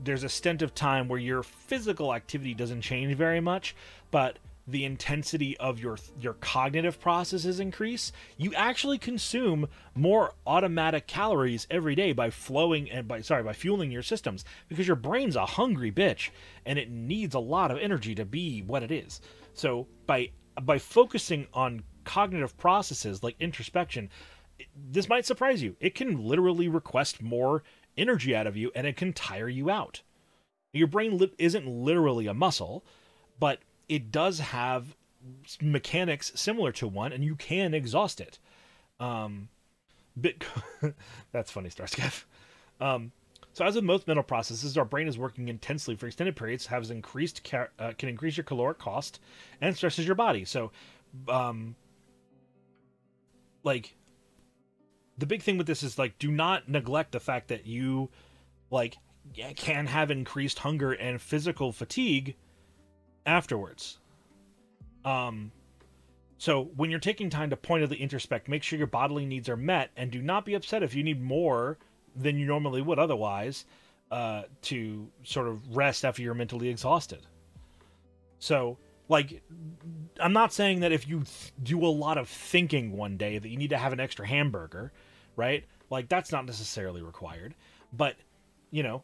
there's a stint of time where your physical activity doesn't change very much, but the intensity of your cognitive processes increase, you actually consume more automatic calories every day by fueling your systems, because your brain's a hungry bitch and it needs a lot of energy to be what it is. So by focusing on cognitive processes like introspection, this might surprise you. It can literally request more energy out of you, and it can tire you out. Your brain isn't literally a muscle, but it does have mechanics similar to one, and you can exhaust it. That's funny, Starscav. So as with most mental processes, our brain is working intensely for extended periods, can increase your caloric cost, and stresses your body. So, like, the big thing with this is, like, do not neglect the fact that you, like, can have increased hunger and physical fatigue afterwards. So when you're taking time to pointedly introspect, make sure your bodily needs are met, and do not be upset if you need more than you normally would otherwise, to sort of rest after you're mentally exhausted. So, like, I'm not saying that if you do a lot of thinking one day that you need to have an extra hamburger, right? Like, that's not necessarily required. But, you know,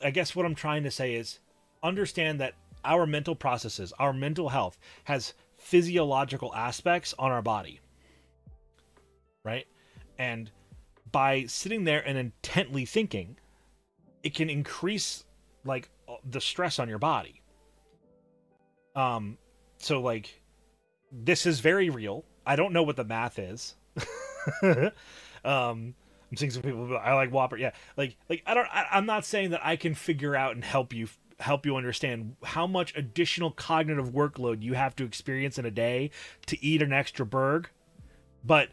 I guess what I'm trying to say is, understand that our mental processes, our mental health has physiological aspects on our body, right? And by sitting there and intently thinking, it can increase, like, the stress on your body. So, like, this is very real. I don't know what the math is. I'm seeing some people, I like Whopper. Yeah. I'm not saying that I can figure out and help you understand how much additional cognitive workload you have to experience in a day to eat an extra burger, but,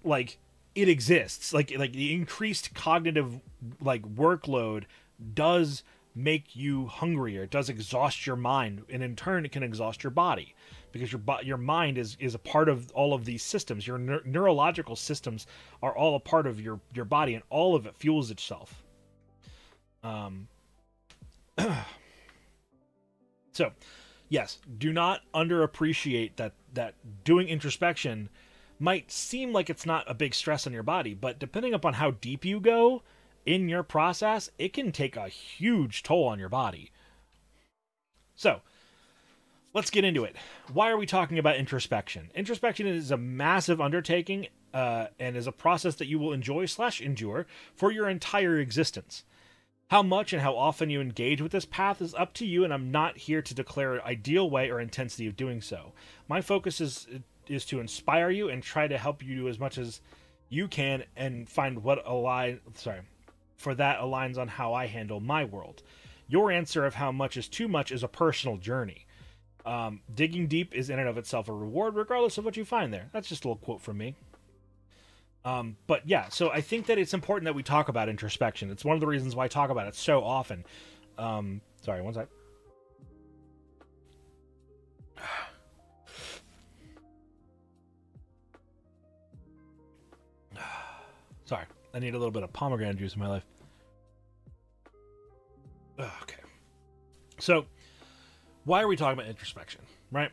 like, it exists. Like the increased cognitive, like, workload does make you hungrier. It does exhaust your mind, and in turn it can exhaust your body, because your mind is a part of all of these systems. Your neurological systems are all a part of your body, and all of it fuels itself. So, yes, do not underappreciate that doing introspection might seem like it's not a big stress on your body, but depending upon how deep you go in your process, it can take a huge toll on your body. So, let's get into it. Why are we talking about introspection? Introspection is a massive undertaking, and is a process that you will enjoy/endure for your entire existence. How much and how often you engage with this path is up to you, and I'm not here to declare an ideal way or intensity of doing so. My focus is to inspire you and try to help you do as much as you can, and find what aligns on how I handle my world. Your answer of how much is too much is a personal journey. Digging deep is in and of itself a reward, regardless of what you find there. That's just a little quote from me. But yeah, so I think that it's important that we talk about introspection. It's one of the reasons why I talk about it so often. Sorry, one sec. Sorry, I need a little bit of pomegranate juice in my life. Okay. So, why are we talking about introspection, right?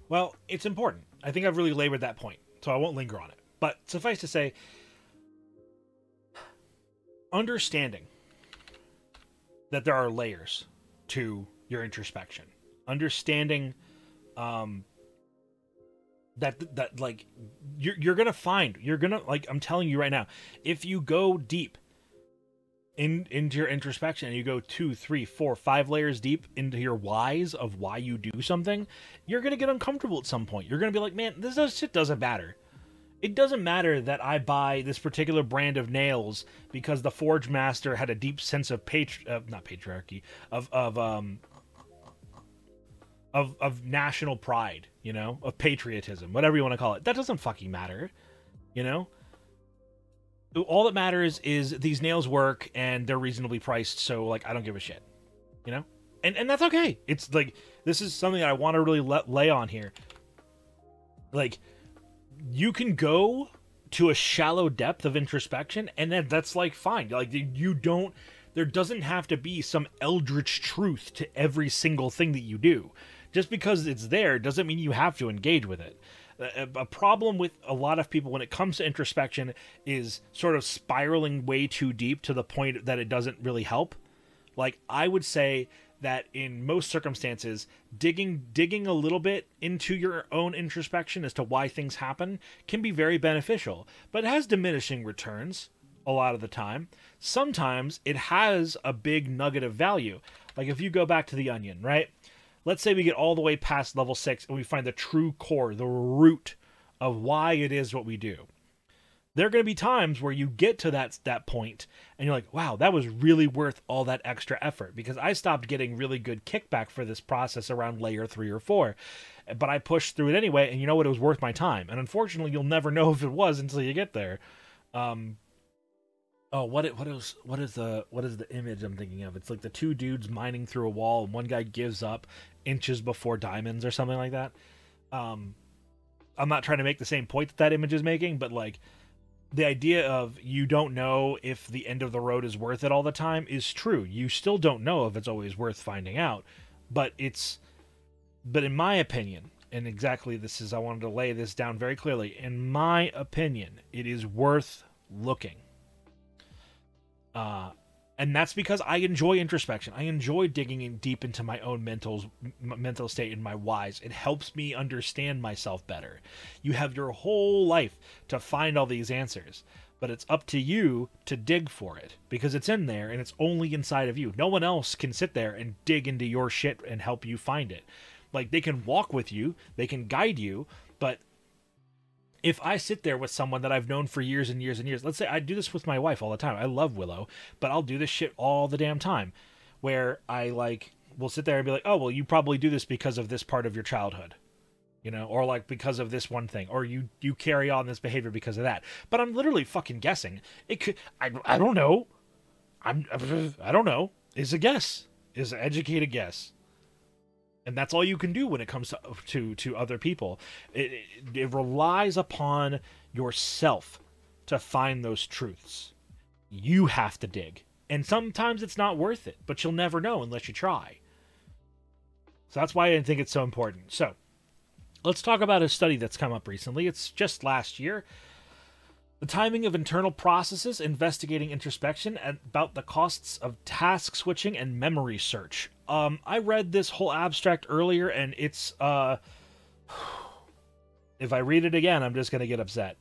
Well, it's important. I think I've really labored that point, so I won't linger on it. But suffice to say, understanding that there are layers to your introspection, understanding that like you're gonna find, you're gonna, like, I'm telling you right now, if you go deep into your introspection and you go 2, 3, 4, 5 layers deep into your whys of why you do something, you're gonna get uncomfortable at some point. You're gonna be like, man, shit doesn't matter. It doesn't matter that I buy this particular brand of nails because the forge master had a deep sense of not patriarchy, of national pride, you know, of patriotism, whatever you want to call it. That doesn't fucking matter, you know? All that matters is these nails work and they're reasonably priced, so, like, I don't give a shit, you know? And that's okay. It's like, this is something that I want to really lay on here. Like, you can go to a shallow depth of introspection, and then that's, like, fine. Like, there doesn't have to be some eldritch truth to every single thing that you do. Just because it's there doesn't mean you have to engage with it. A problem with a lot of people when it comes to introspection is sort of spiraling way too deep to the point that it doesn't really help. Like, I would say that in most circumstances, digging a little bit into your own introspection as to why things happen can be very beneficial, but it has diminishing returns a lot of the time. Sometimes it has a big nugget of value. Like, if you go back to the onion, right? Let's say we get all the way past level 6 and we find the true core, the root of why it is what we do. There are going to be times where you get to that point and you're like, wow, that was really worth all that extra effort, because I stopped getting really good kickback for this process around layer 3 or 4. But I pushed through it anyway, and you know what? It was worth my time. And unfortunately, you'll never know if it was until you get there. What is the image I'm thinking of? It's like the two dudes mining through a wall, and one guy gives up inches before diamonds or something like that. I'm not trying to make the same point that image is making, but, like, the idea of you don't know if the end of the road is worth it all the time is true. You still don't know if it's always worth finding out, but in my opinion, and exactly this is, I wanted to lay this down very clearly, in my opinion, it is worth looking. And that's because I enjoy introspection. I enjoy digging in deep into my own mental state and my whys. It helps me understand myself better. You have your whole life to find all these answers, but it's up to you to dig for it, because it's in there and it's only inside of you. No one else can sit there and dig into your shit and help you find it. Like, they can walk with you, they can guide you, but if I sit there with someone that I've known for years and years and years, let's say I do this with my wife all the time. I love Willow, but I'll do this shit all the damn time, where I, like, will sit there and be like, oh, well, you probably do this because of this part of your childhood, you know, or, like, because of this one thing, or you carry on this behavior because of that. But I'm literally fucking guessing. It could, I don't know. I don't know. It's a guess. It's an educated guess. And that's all you can do when it comes to other people. It relies upon yourself to find those truths. You have to dig. And sometimes it's not worth it, but you'll never know unless you try. So that's why I think it's so important. So let's talk about a study that's come up recently. It's just last year. The timing of internal processes investigating introspection and about the costs of task switching and memory search. I read this whole abstract earlier, and it's, if I read it again, I'm just going to get upset.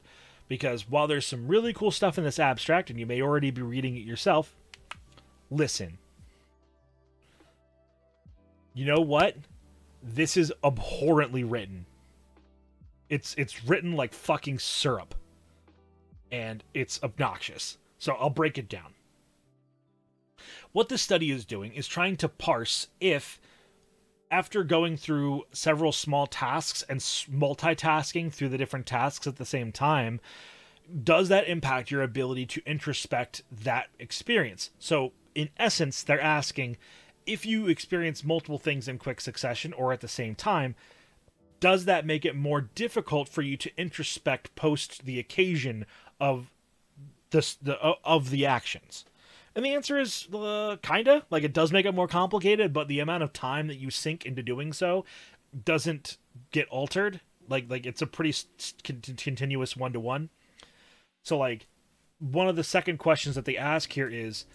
Because while there's some really cool stuff in this abstract, and you may already be reading it yourself, listen. You know what? This is abhorrently written. It's written like fucking syrup. And it's obnoxious. So I'll break it down. What this study is doing is trying to parse if, after going through several small tasks and multitasking through the different tasks at the same time, does that impact your ability to introspect that experience? So, in essence, they're asking, if you experience multiple things in quick succession or at the same time, does that make it more difficult for you to introspect post the occasion of the actions? And the answer is kinda. Like, it does make it more complicated, but the amount of time that you sink into doing so doesn't get altered. Like it's a pretty continuous one-to-one. So, like, one of the second questions that they ask here is,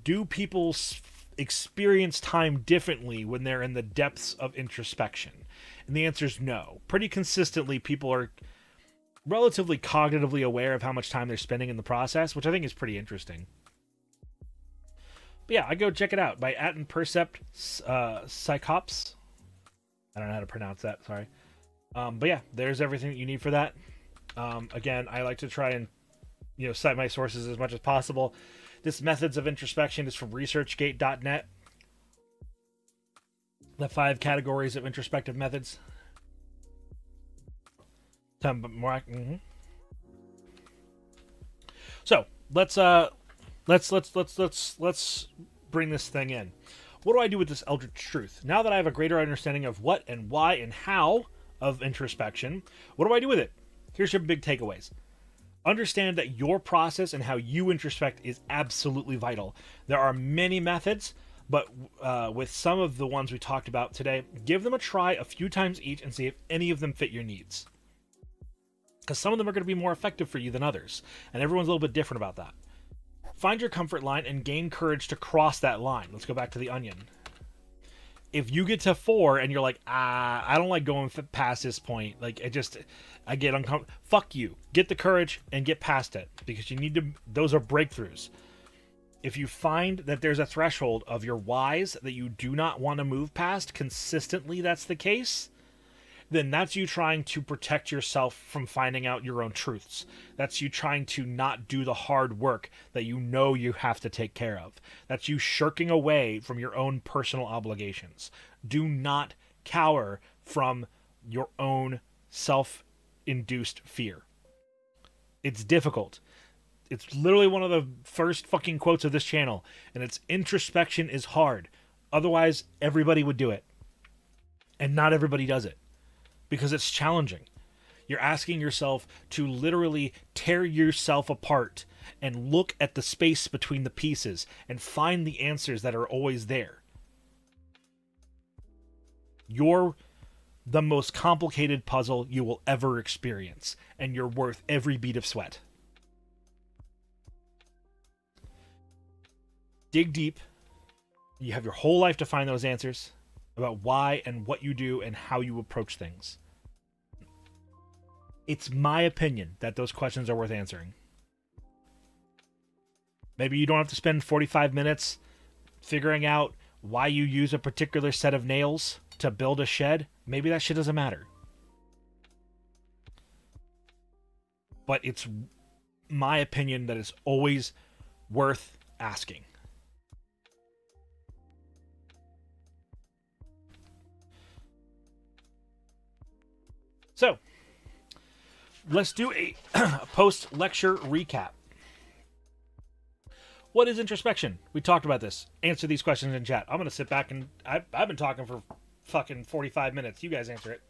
do people experience time differently when they're in the depths of introspection? And the answer is no. Pretty consistently, people are relatively cognitively aware of how much time they're spending in the process, which I think is pretty interesting. But yeah, I go check it out by Atten Percept Psychops. I don't know how to pronounce that, sorry. But yeah, there's everything that you need for that. Again, I like to try and cite my sources as much as possible. This Methods of Introspection is from researchgate.net. The 5 categories of introspective methods. So let's bring this thing in. What do I do with this eldritch truth? Now that I have a greater understanding of what and why and how of introspection, what do I do with it? Here's your big takeaways. Understand that your process and how you introspect is absolutely vital. There are many methods, but with some of the ones we talked about today, give them a try a few times each and see if any of them fit your needs. Because some of them are going to be more effective for you than others, and everyone's a little bit different about that. Find your comfort line and gain courage to cross that line. Let's go back to the onion. If you get to 4 and you're like, I don't like going past this point. Like, I get uncomfortable. Fuck you. Get the courage and get past it, because you need to. Those are breakthroughs. If you find that there's a threshold of your whys that you do not want to move past consistently, that's the case, then that's you trying to protect yourself from finding out your own truths. That's you trying to not do the hard work that you know you have to take care of. That's you shirking away from your own personal obligations. Do not cower from your own self-induced fear. It's difficult. It's literally one of the first fucking quotes of this channel, and it's introspection is hard. Otherwise, everybody would do it. And not everybody does it. Because it's challenging. You're asking yourself to literally tear yourself apart and look at the space between the pieces and find the answers that are always there. You're the most complicated puzzle you will ever experience, and you're worth every bead of sweat. Dig deep. You have your whole life to find those answers about why and what you do and how you approach things. It's my opinion that those questions are worth answering. Maybe you don't have to spend 45 minutes figuring out why you use a particular set of nails to build a shed. Maybe that shit doesn't matter. But it's my opinion that it's always worth asking. So, let's do a post-lecture recap. What is introspection? We talked about this. Answer these questions in chat. I'm going to sit back and... I've been talking for fucking 45 minutes. You guys answer it.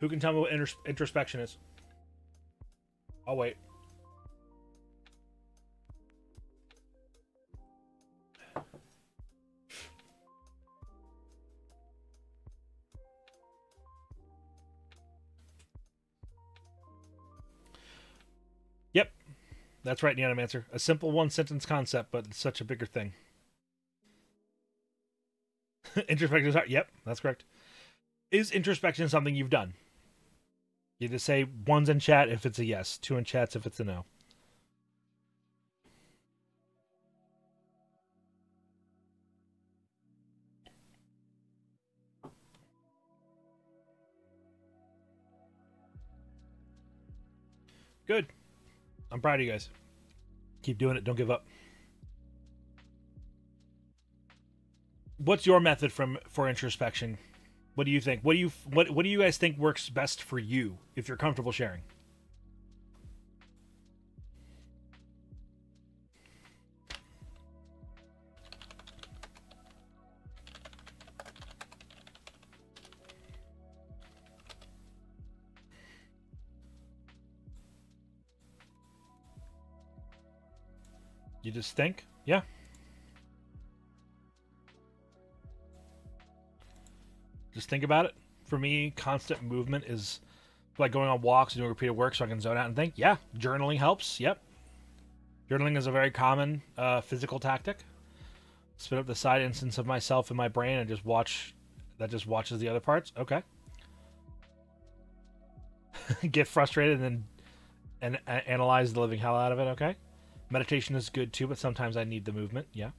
Who can tell me what introspection is? I'll wait. Yep, that's right, Nianum answer. A simple one-sentence concept, but it's such a bigger thing. Introspection is hard. Yep, that's correct. Is introspection something you've done? You just say one's in chat if it's a yes, 2 in chats if it's a no. Good. I'm proud of you guys. Keep doing it. Don't give up. What's your method for introspection? What do you think? What do you guys think works best for you if you're comfortable sharing? You just think? Yeah. Just think about it. For me, constant movement is like going on walks and doing repeated work so I can zone out and think. Yeah, journaling helps. Yep. Journaling is a very common physical tactic. Spin up the side instance of myself in my brain and just watch. That just watches the other parts. Okay. Get frustrated and analyze the living hell out of it. Okay. Meditation is good too, but sometimes I need the movement. Yeah.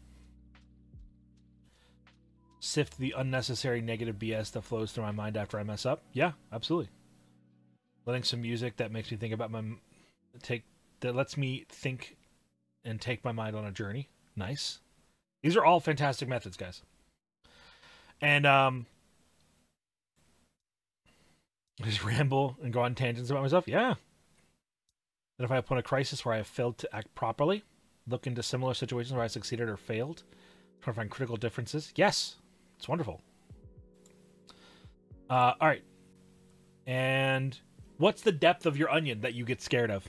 Sift the unnecessary negative BS that flows through my mind after I mess up. Yeah, absolutely. Letting some music that makes me think about that lets me think and take my mind on a journey. Nice. These are all fantastic methods, guys. And just ramble and go on tangents about myself. Yeah. And if I upon a crisis where I have failed to act properly, look into similar situations where I succeeded or failed, try to find critical differences. Yes, it's wonderful. All right. And what's the depth of your onion that you get scared of?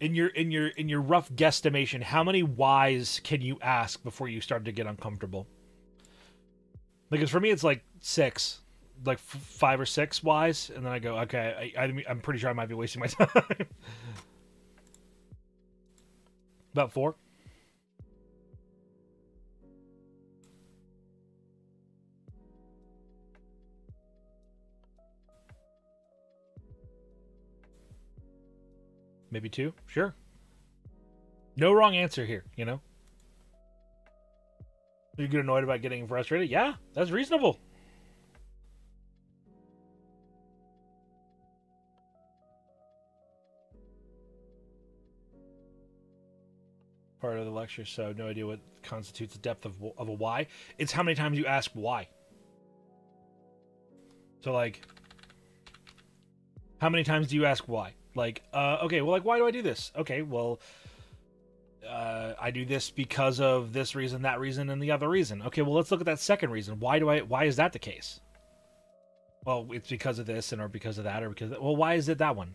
In your rough guesstimation, how many whys can you ask before you start to get uncomfortable? Because for me, it's like 6, like 5 or 6 whys, and then I go, okay, I'm pretty sure I might be wasting my time. About 4. Maybe 2. Sure. No wrong answer here, you know? You get annoyed about getting frustrated? Yeah, that's reasonable. Part of the lecture, so no idea what constitutes the depth of a why. It's how many times you ask why. So, like, how many times do you ask why? Like, okay, well, like, why do I do this? Okay, well, I do this because of this reason, that reason, and the other reason. Okay, well, let's look at that second reason. Why is that the case? Well, it's because of this, or because of that, or because, well, why is it that one?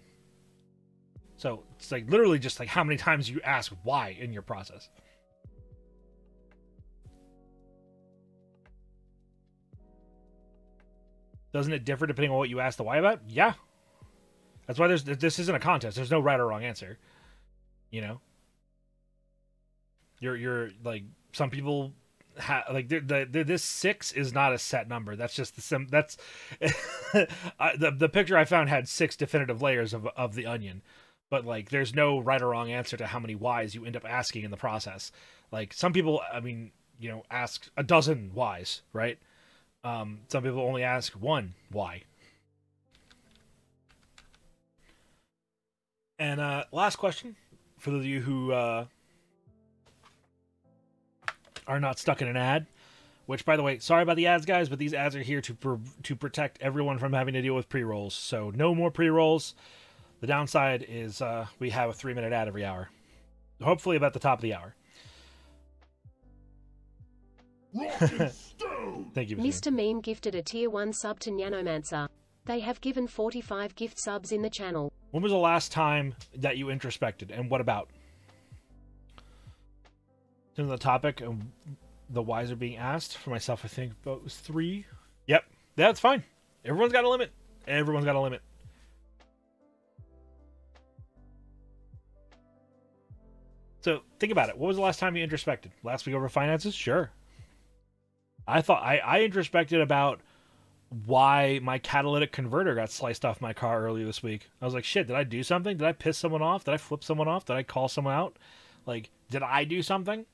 So, it's like, literally just like how many times you ask why in your process. Doesn't it differ depending on what you ask the why about? Yeah. That's why this isn't a contest. There's no right or wrong answer. You know? You're like, some people like this 6 is not a set number. That's just that's the picture I found had 6 definitive layers of the onion. But like, there's no right or wrong answer to how many whys you end up asking in the process. Like, some people, I mean, you know, ask a dozen whys, right? Some people only ask 1 why. And last question for those of you who are not stuck in an ad. Which, by the way, sorry about the ads, guys, but these ads are here to protect everyone from having to deal with pre-rolls. So no more pre-rolls. The downside is we have a 3-minute ad every hour. Hopefully about the top of the hour. Thank you,
Mr. Meme gifted a tier 1 sub to Nanomancer. They have given 45 gift subs in the channel.
When was the last time that you introspected, and what about? In the topic of the whys are being asked, for myself, I think it was 3. Yep, that's fine. Everyone's got a limit. Everyone's got a limit. So think about it. What was the last time you introspected? Last week over finances? Sure. I thought I introspected about why my catalytic converter got sliced off my car earlier this week. I was like, shit, did I do something? Did I piss someone off? Did I flip someone off? Did I call someone out? Like, did I do something?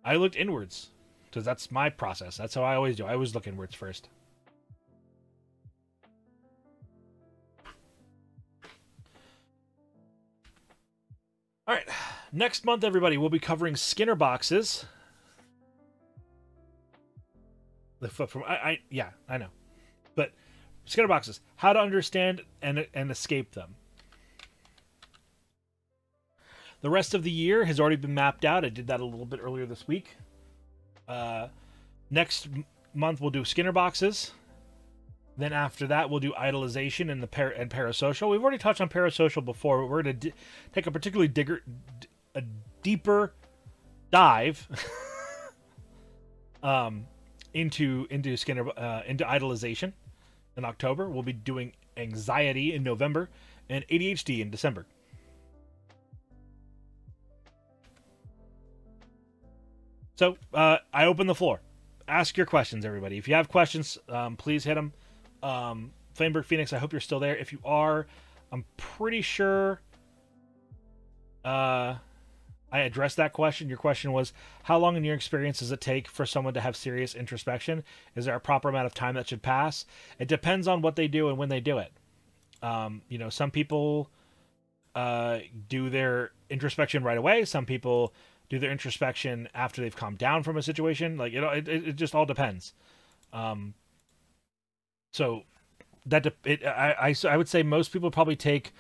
I looked inwards, because that's my process. That's how I always do. I always look inwards first. All right, next month, everybody, we'll be covering Skinner boxes. The flip from yeah, I know, but Skinner boxes, how to understand and escape them. The rest of the year has already been mapped out. I did that a little bit earlier this week. Next month we'll do Skinner boxes. Then after that we'll do idolization and parasocial. We've already touched on parasocial before, but we're going to take a particularly deeper dive into Skinner into idolization in October. We'll be doing anxiety in November and ADHD in December. So I open the floor. Ask your questions, everybody. If you have questions, please hit them. Flameberg Phoenix, I hope you're still there. If you are, I'm pretty sure I addressed that question. Your question was, how long in your experience does it take for someone to have serious introspection? Is there a proper amount of time that should pass? It depends on what they do and when they do it. Some people do their introspection right away. Some people do their introspection after they've calmed down from a situation. Like, it just all depends. So I would say most people probably take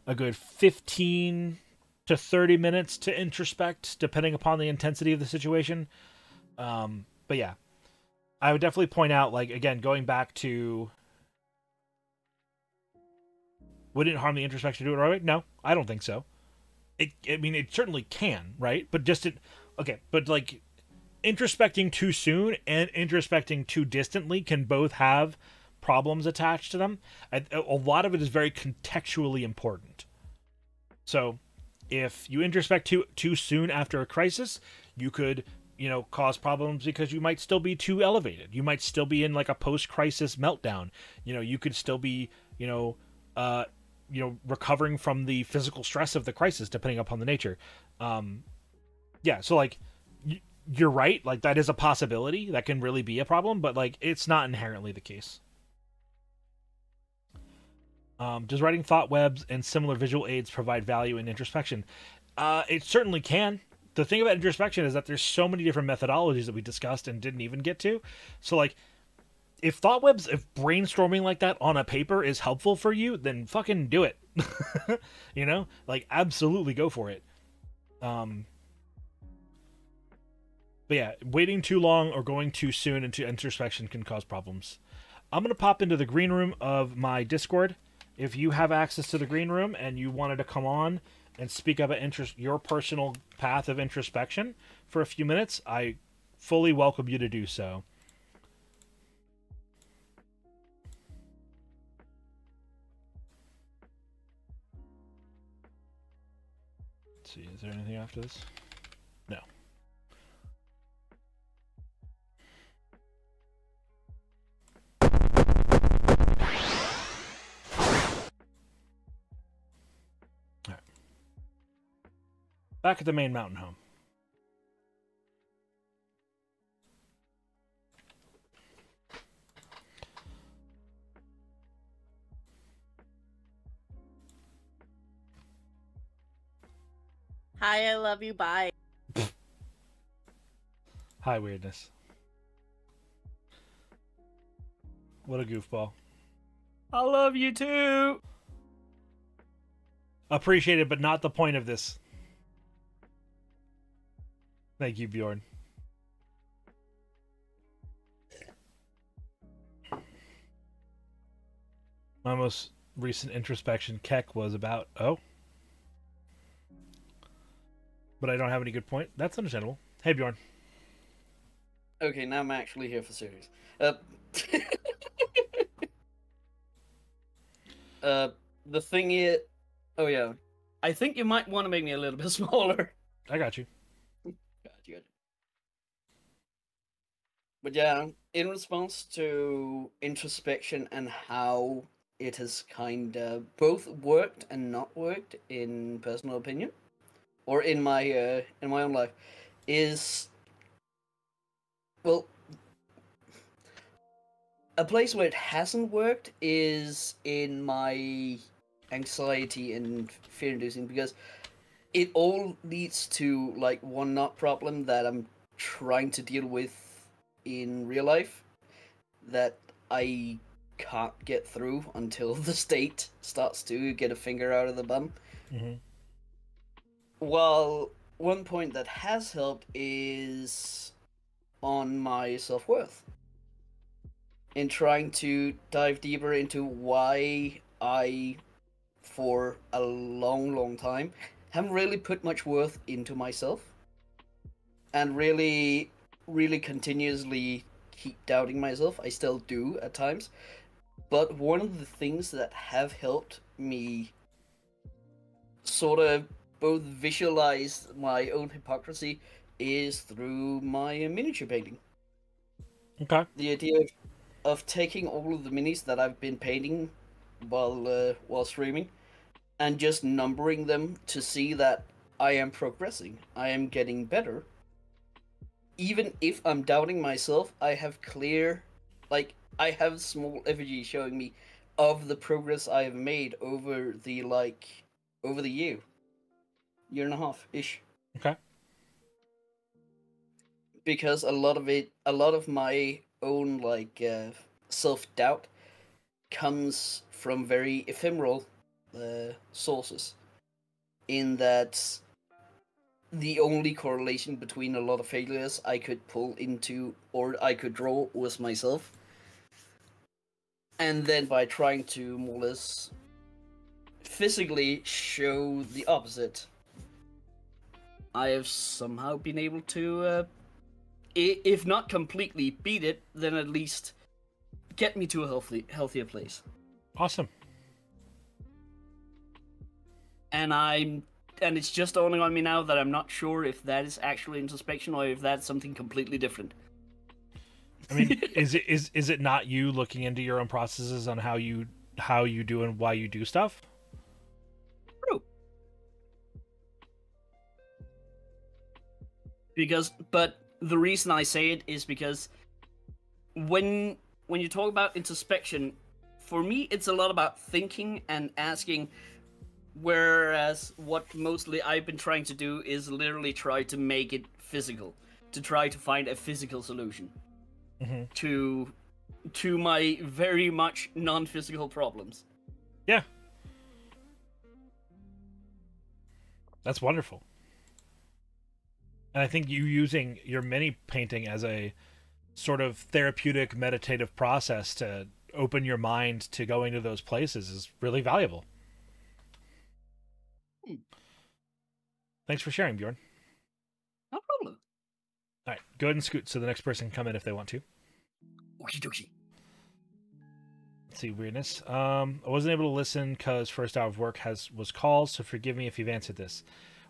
a good 15 to 30 minutes to introspect, depending upon the intensity of the situation. But yeah, I would definitely point out, like, again, going back to, would it harm the introspection to do it right away? No, I don't think so. It certainly can, right? But but like, introspecting too soon and introspecting too distantly can both have problems attached to them. A lot of it is very contextually important. So if you introspect too soon after a crisis, you could, cause problems because you might still be too elevated. You might still be in like a post-crisis meltdown. You could still be, recovering from the physical stress of the crisis, depending upon the nature. So like, you're right. Like, that is a possibility. That can really be a problem, but like, it's not inherently the case. Does writing thought webs and similar visual aids provide value in introspection? It certainly can. The thing about introspection is that there's so many different methodologies that we discussed and didn't even get to. So like, if thought webs, if brainstorming like that on a paper is helpful for you, then fucking do it. Like, absolutely go for it. But yeah, waiting too long or going too soon into introspection can cause problems. I'm going to pop into the green room of my Discord. If you have access to the green room and you wanted to come on and speak about your personal path of introspection for a few minutes, I fully welcome you to do so. Let's see, is there anything after this? No. Back at the main mountain home.
Hi, I love you, bye.
Hi, weirdness. What a goofball.
I love you too!
Appreciate it, but not the point of this. Thank you, Bjorn. My most recent introspection Keck was about, but I don't have any good point. That's understandable. Hey, Bjorn.
Okay, now I'm actually here for serious. The thing is... Oh, yeah. I think you might want to make me a little bit smaller.
I got you.
Gotcha. But yeah, in response to introspection and how it has kind of both worked and not worked in personal opinion, or in my own life, is, well, a place where it hasn't worked is in my anxiety and fear-inducing, because it all leads to like one knot problem that I'm trying to deal with in real life that I can't get through until the state starts to get a finger out of the bum.
Mm-hmm.
Well, one point that has helped is on my self-worth. In trying to dive deeper into why I, for a long time, haven't really put much worth into myself. And really continuously keep doubting myself. I still do at times. But one of the things that have helped me sort of both visualize my own hypocrisy is through my miniature painting.
Okay.
The idea of taking all of the minis that I've been painting while streaming and just numbering them to see that I am progressing, I am getting better. Even if I'm doubting myself, I have I have small effigy showing me of the progress I have made over the year and a half ish.
Okay.
Because a lot of my own self-doubt comes from very ephemeral sources, in that the only correlation between a lot of failures I could pull into or I could draw was myself. And then by trying to more or less physically show the opposite, I have somehow been able to, if not completely beat it, then at least get me to a healthier place.
Awesome.
And it's just dawning on me now that I'm not sure if that is actually introspection or if that's something completely different.
I mean, is it not you looking into your own processes on how you do and why you do stuff?
True. But the reason I say it is because when you talk about introspection, for me it's a lot about thinking and asking, whereas what mostly I've been trying to do is literally try to make it physical, to try to find a physical solution to my very much non-physical problems.
Yeah. That's wonderful. And I think you using your mini painting as a sort of therapeutic meditative process to open your mind to going to those places is really valuable. Thanks for sharing, Bjorn.
No problem.
All right, go ahead and scoot so the next person can come in if they want to.
Okie dokie.
Let's see, weirdness. I wasn't able to listen because first hour of work was called, so forgive me if you've answered this.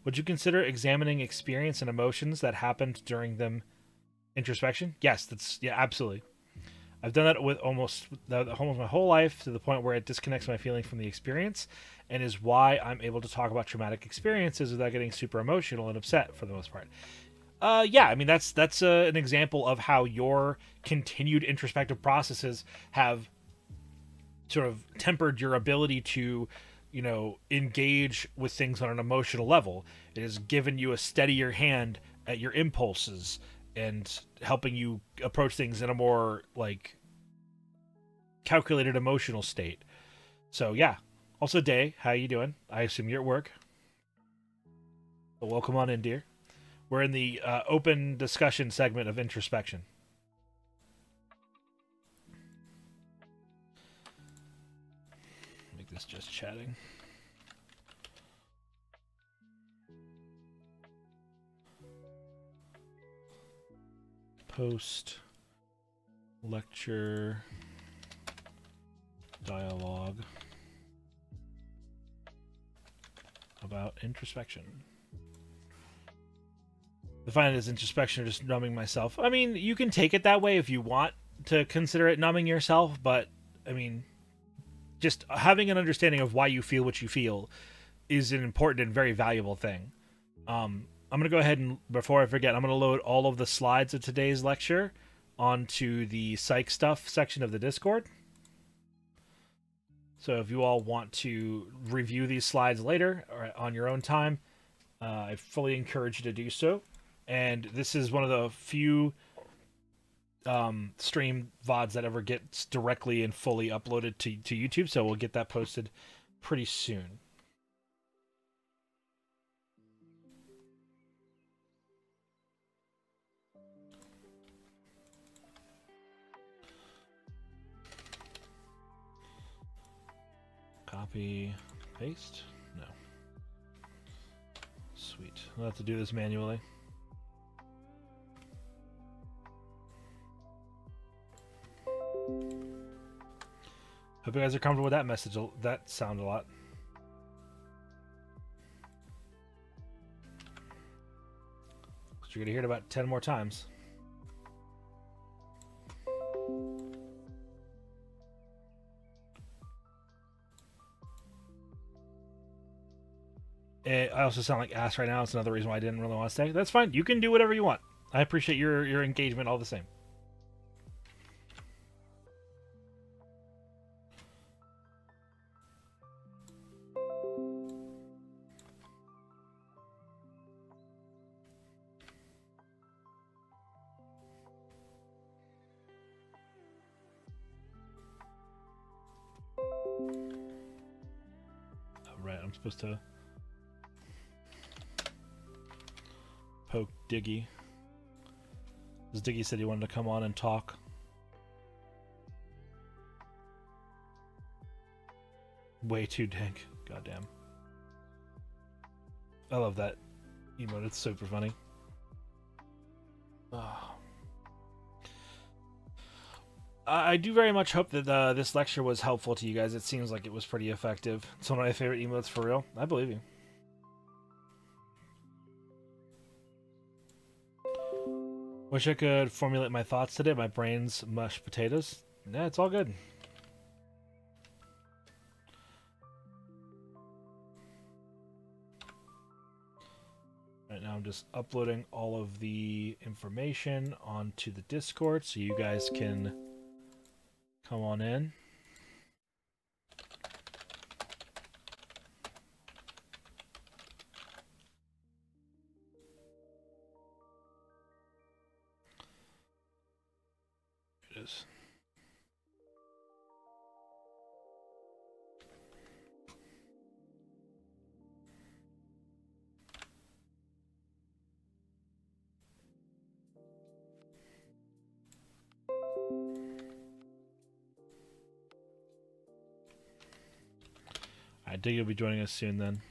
Would you consider examining experience and emotions that happened during them introspection? Yes, absolutely. I've done that with almost my whole life, to the point where it disconnects my feeling from the experience, and is why I'm able to talk about traumatic experiences without getting super emotional and upset for the most part. Yeah, I mean, that's an example of how your continued introspective processes have sort of tempered your ability to, engage with things on an emotional level. It has given you a steadier hand at your impulses and helping you approach things in a more, calculated emotional state. So, yeah. Also, Day, how you doing? I assume you're at work. So welcome on in, dear. We're in the open discussion segment of introspection. Make this just chatting. Post lecture dialogue about introspection. Define it as introspection or just numbing myself. I mean, you can take it that way if you want to consider it numbing yourself, but I mean, just having an understanding of why you feel what you feel is an important and very valuable thing. I'm going to go ahead and, before I forget, I'm going to load all of the slides of today's lecture onto the psych stuff section of the Discord. So if you all want to review these slides later or on your own time, I fully encourage you to do so. And this is one of the few stream VODs that ever gets directly and fully uploaded to YouTube, so we'll get that posted pretty soon. Copy, paste? No. Sweet. We'll have to do this manually. Hope you guys are comfortable with that message. That sound a lot. You're going to hear it about 10 more times. I also sound like ass right now. It's another reason why I didn't really want to stay. That's fine. You can do whatever you want. I appreciate your engagement all the same. Alright, I'm supposed to poke Diggy. Because Diggy said he wanted to come on and talk. Way too dank. Goddamn. I love that emote. It's super funny. Oh. I do very much hope that this lecture was helpful to you guys. It seems like it was pretty effective. It's one of my favorite emotes for real. I believe you. Wish I could formulate my thoughts today. My brain's mashed potatoes. Yeah, it's all good. Right now I'm just uploading all of the information onto the Discord so you guys can come on in. It is. I think you'll be joining us soon then.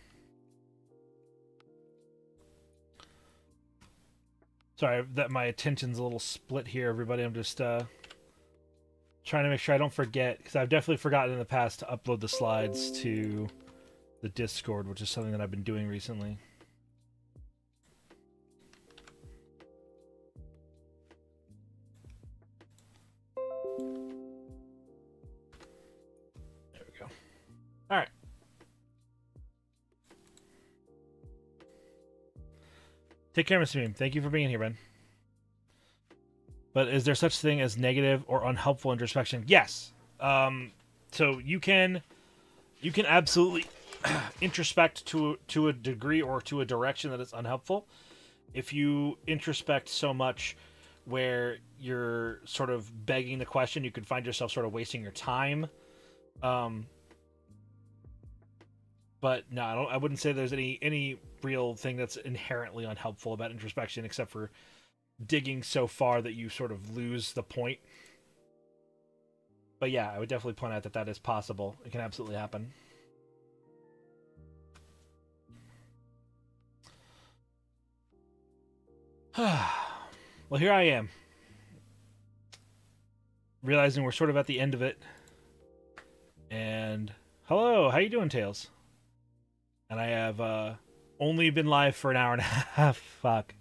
Sorry that my attention's a little split here, everybody. I'm just trying to make sure I don't forget, because I've definitely forgotten in the past to upload the slides to the Discord, which is something that I've been doing recently. There we go. All right. Take care, Mr. Meme. Thank you for being here, Ben. But is there such thing as negative or unhelpful introspection? Yes. So you can absolutely introspect to a degree or to a direction that is unhelpful. If you introspect so much where you're sort of begging the question, you could find yourself sort of wasting your time. But no, I wouldn't say there's any real thing that's inherently unhelpful about introspection, except for digging so far that you sort of lose the point. But yeah, I would definitely point out that that is possible. It can absolutely happen. Well, here I am, realizing we're sort of at the end of it. And hello, how you doing, Tails? And I have only been live for an hour and a half. Fuck.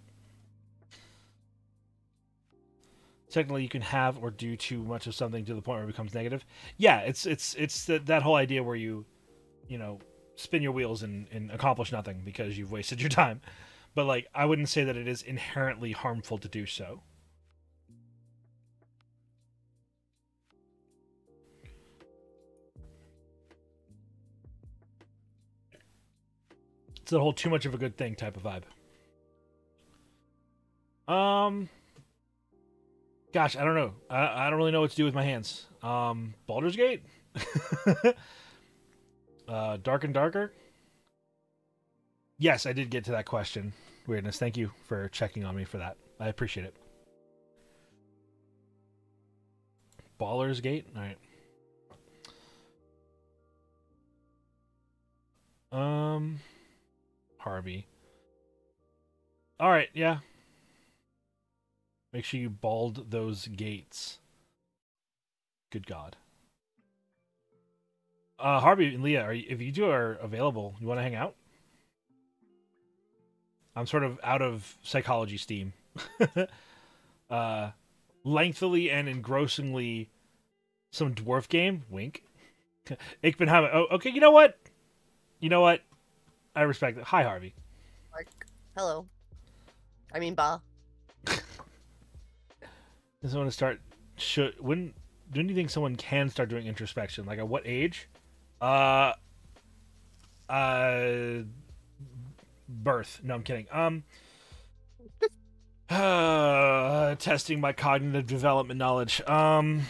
Technically, you can have or do too much of something to the point where it becomes negative. Yeah, it's that whole idea where you know, spin your wheels and accomplish nothing because you've wasted your time. But like, I wouldn't say that it is inherently harmful to do so. It's the whole too much of a good thing type of vibe. Gosh, I don't know. I don't really know what to do with my hands. Baldur's Gate? Dark and Darker? Yes, I did get to that question. Weirdness. Thank you for checking on me for that. I appreciate it. Baldur's Gate? Alright. Harvey. Alright, yeah. Make sure you bald those gates. Good God. Harvey and Leah, if you two are available, you want to hang out? I'm sort of out of psychology steam. Lengthily and engrossingly, some dwarf game. Wink. Ich bin Hammer. Oh, okay. You know what? I respect it. Hi, Harvey.
Mark. Hello. I mean, Ba.
Does someone start? When do you think someone can start doing introspection? Like at what age? Birth. No, I'm kidding. Testing my cognitive development knowledge. I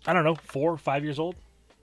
don't know, 4 or 5 years old.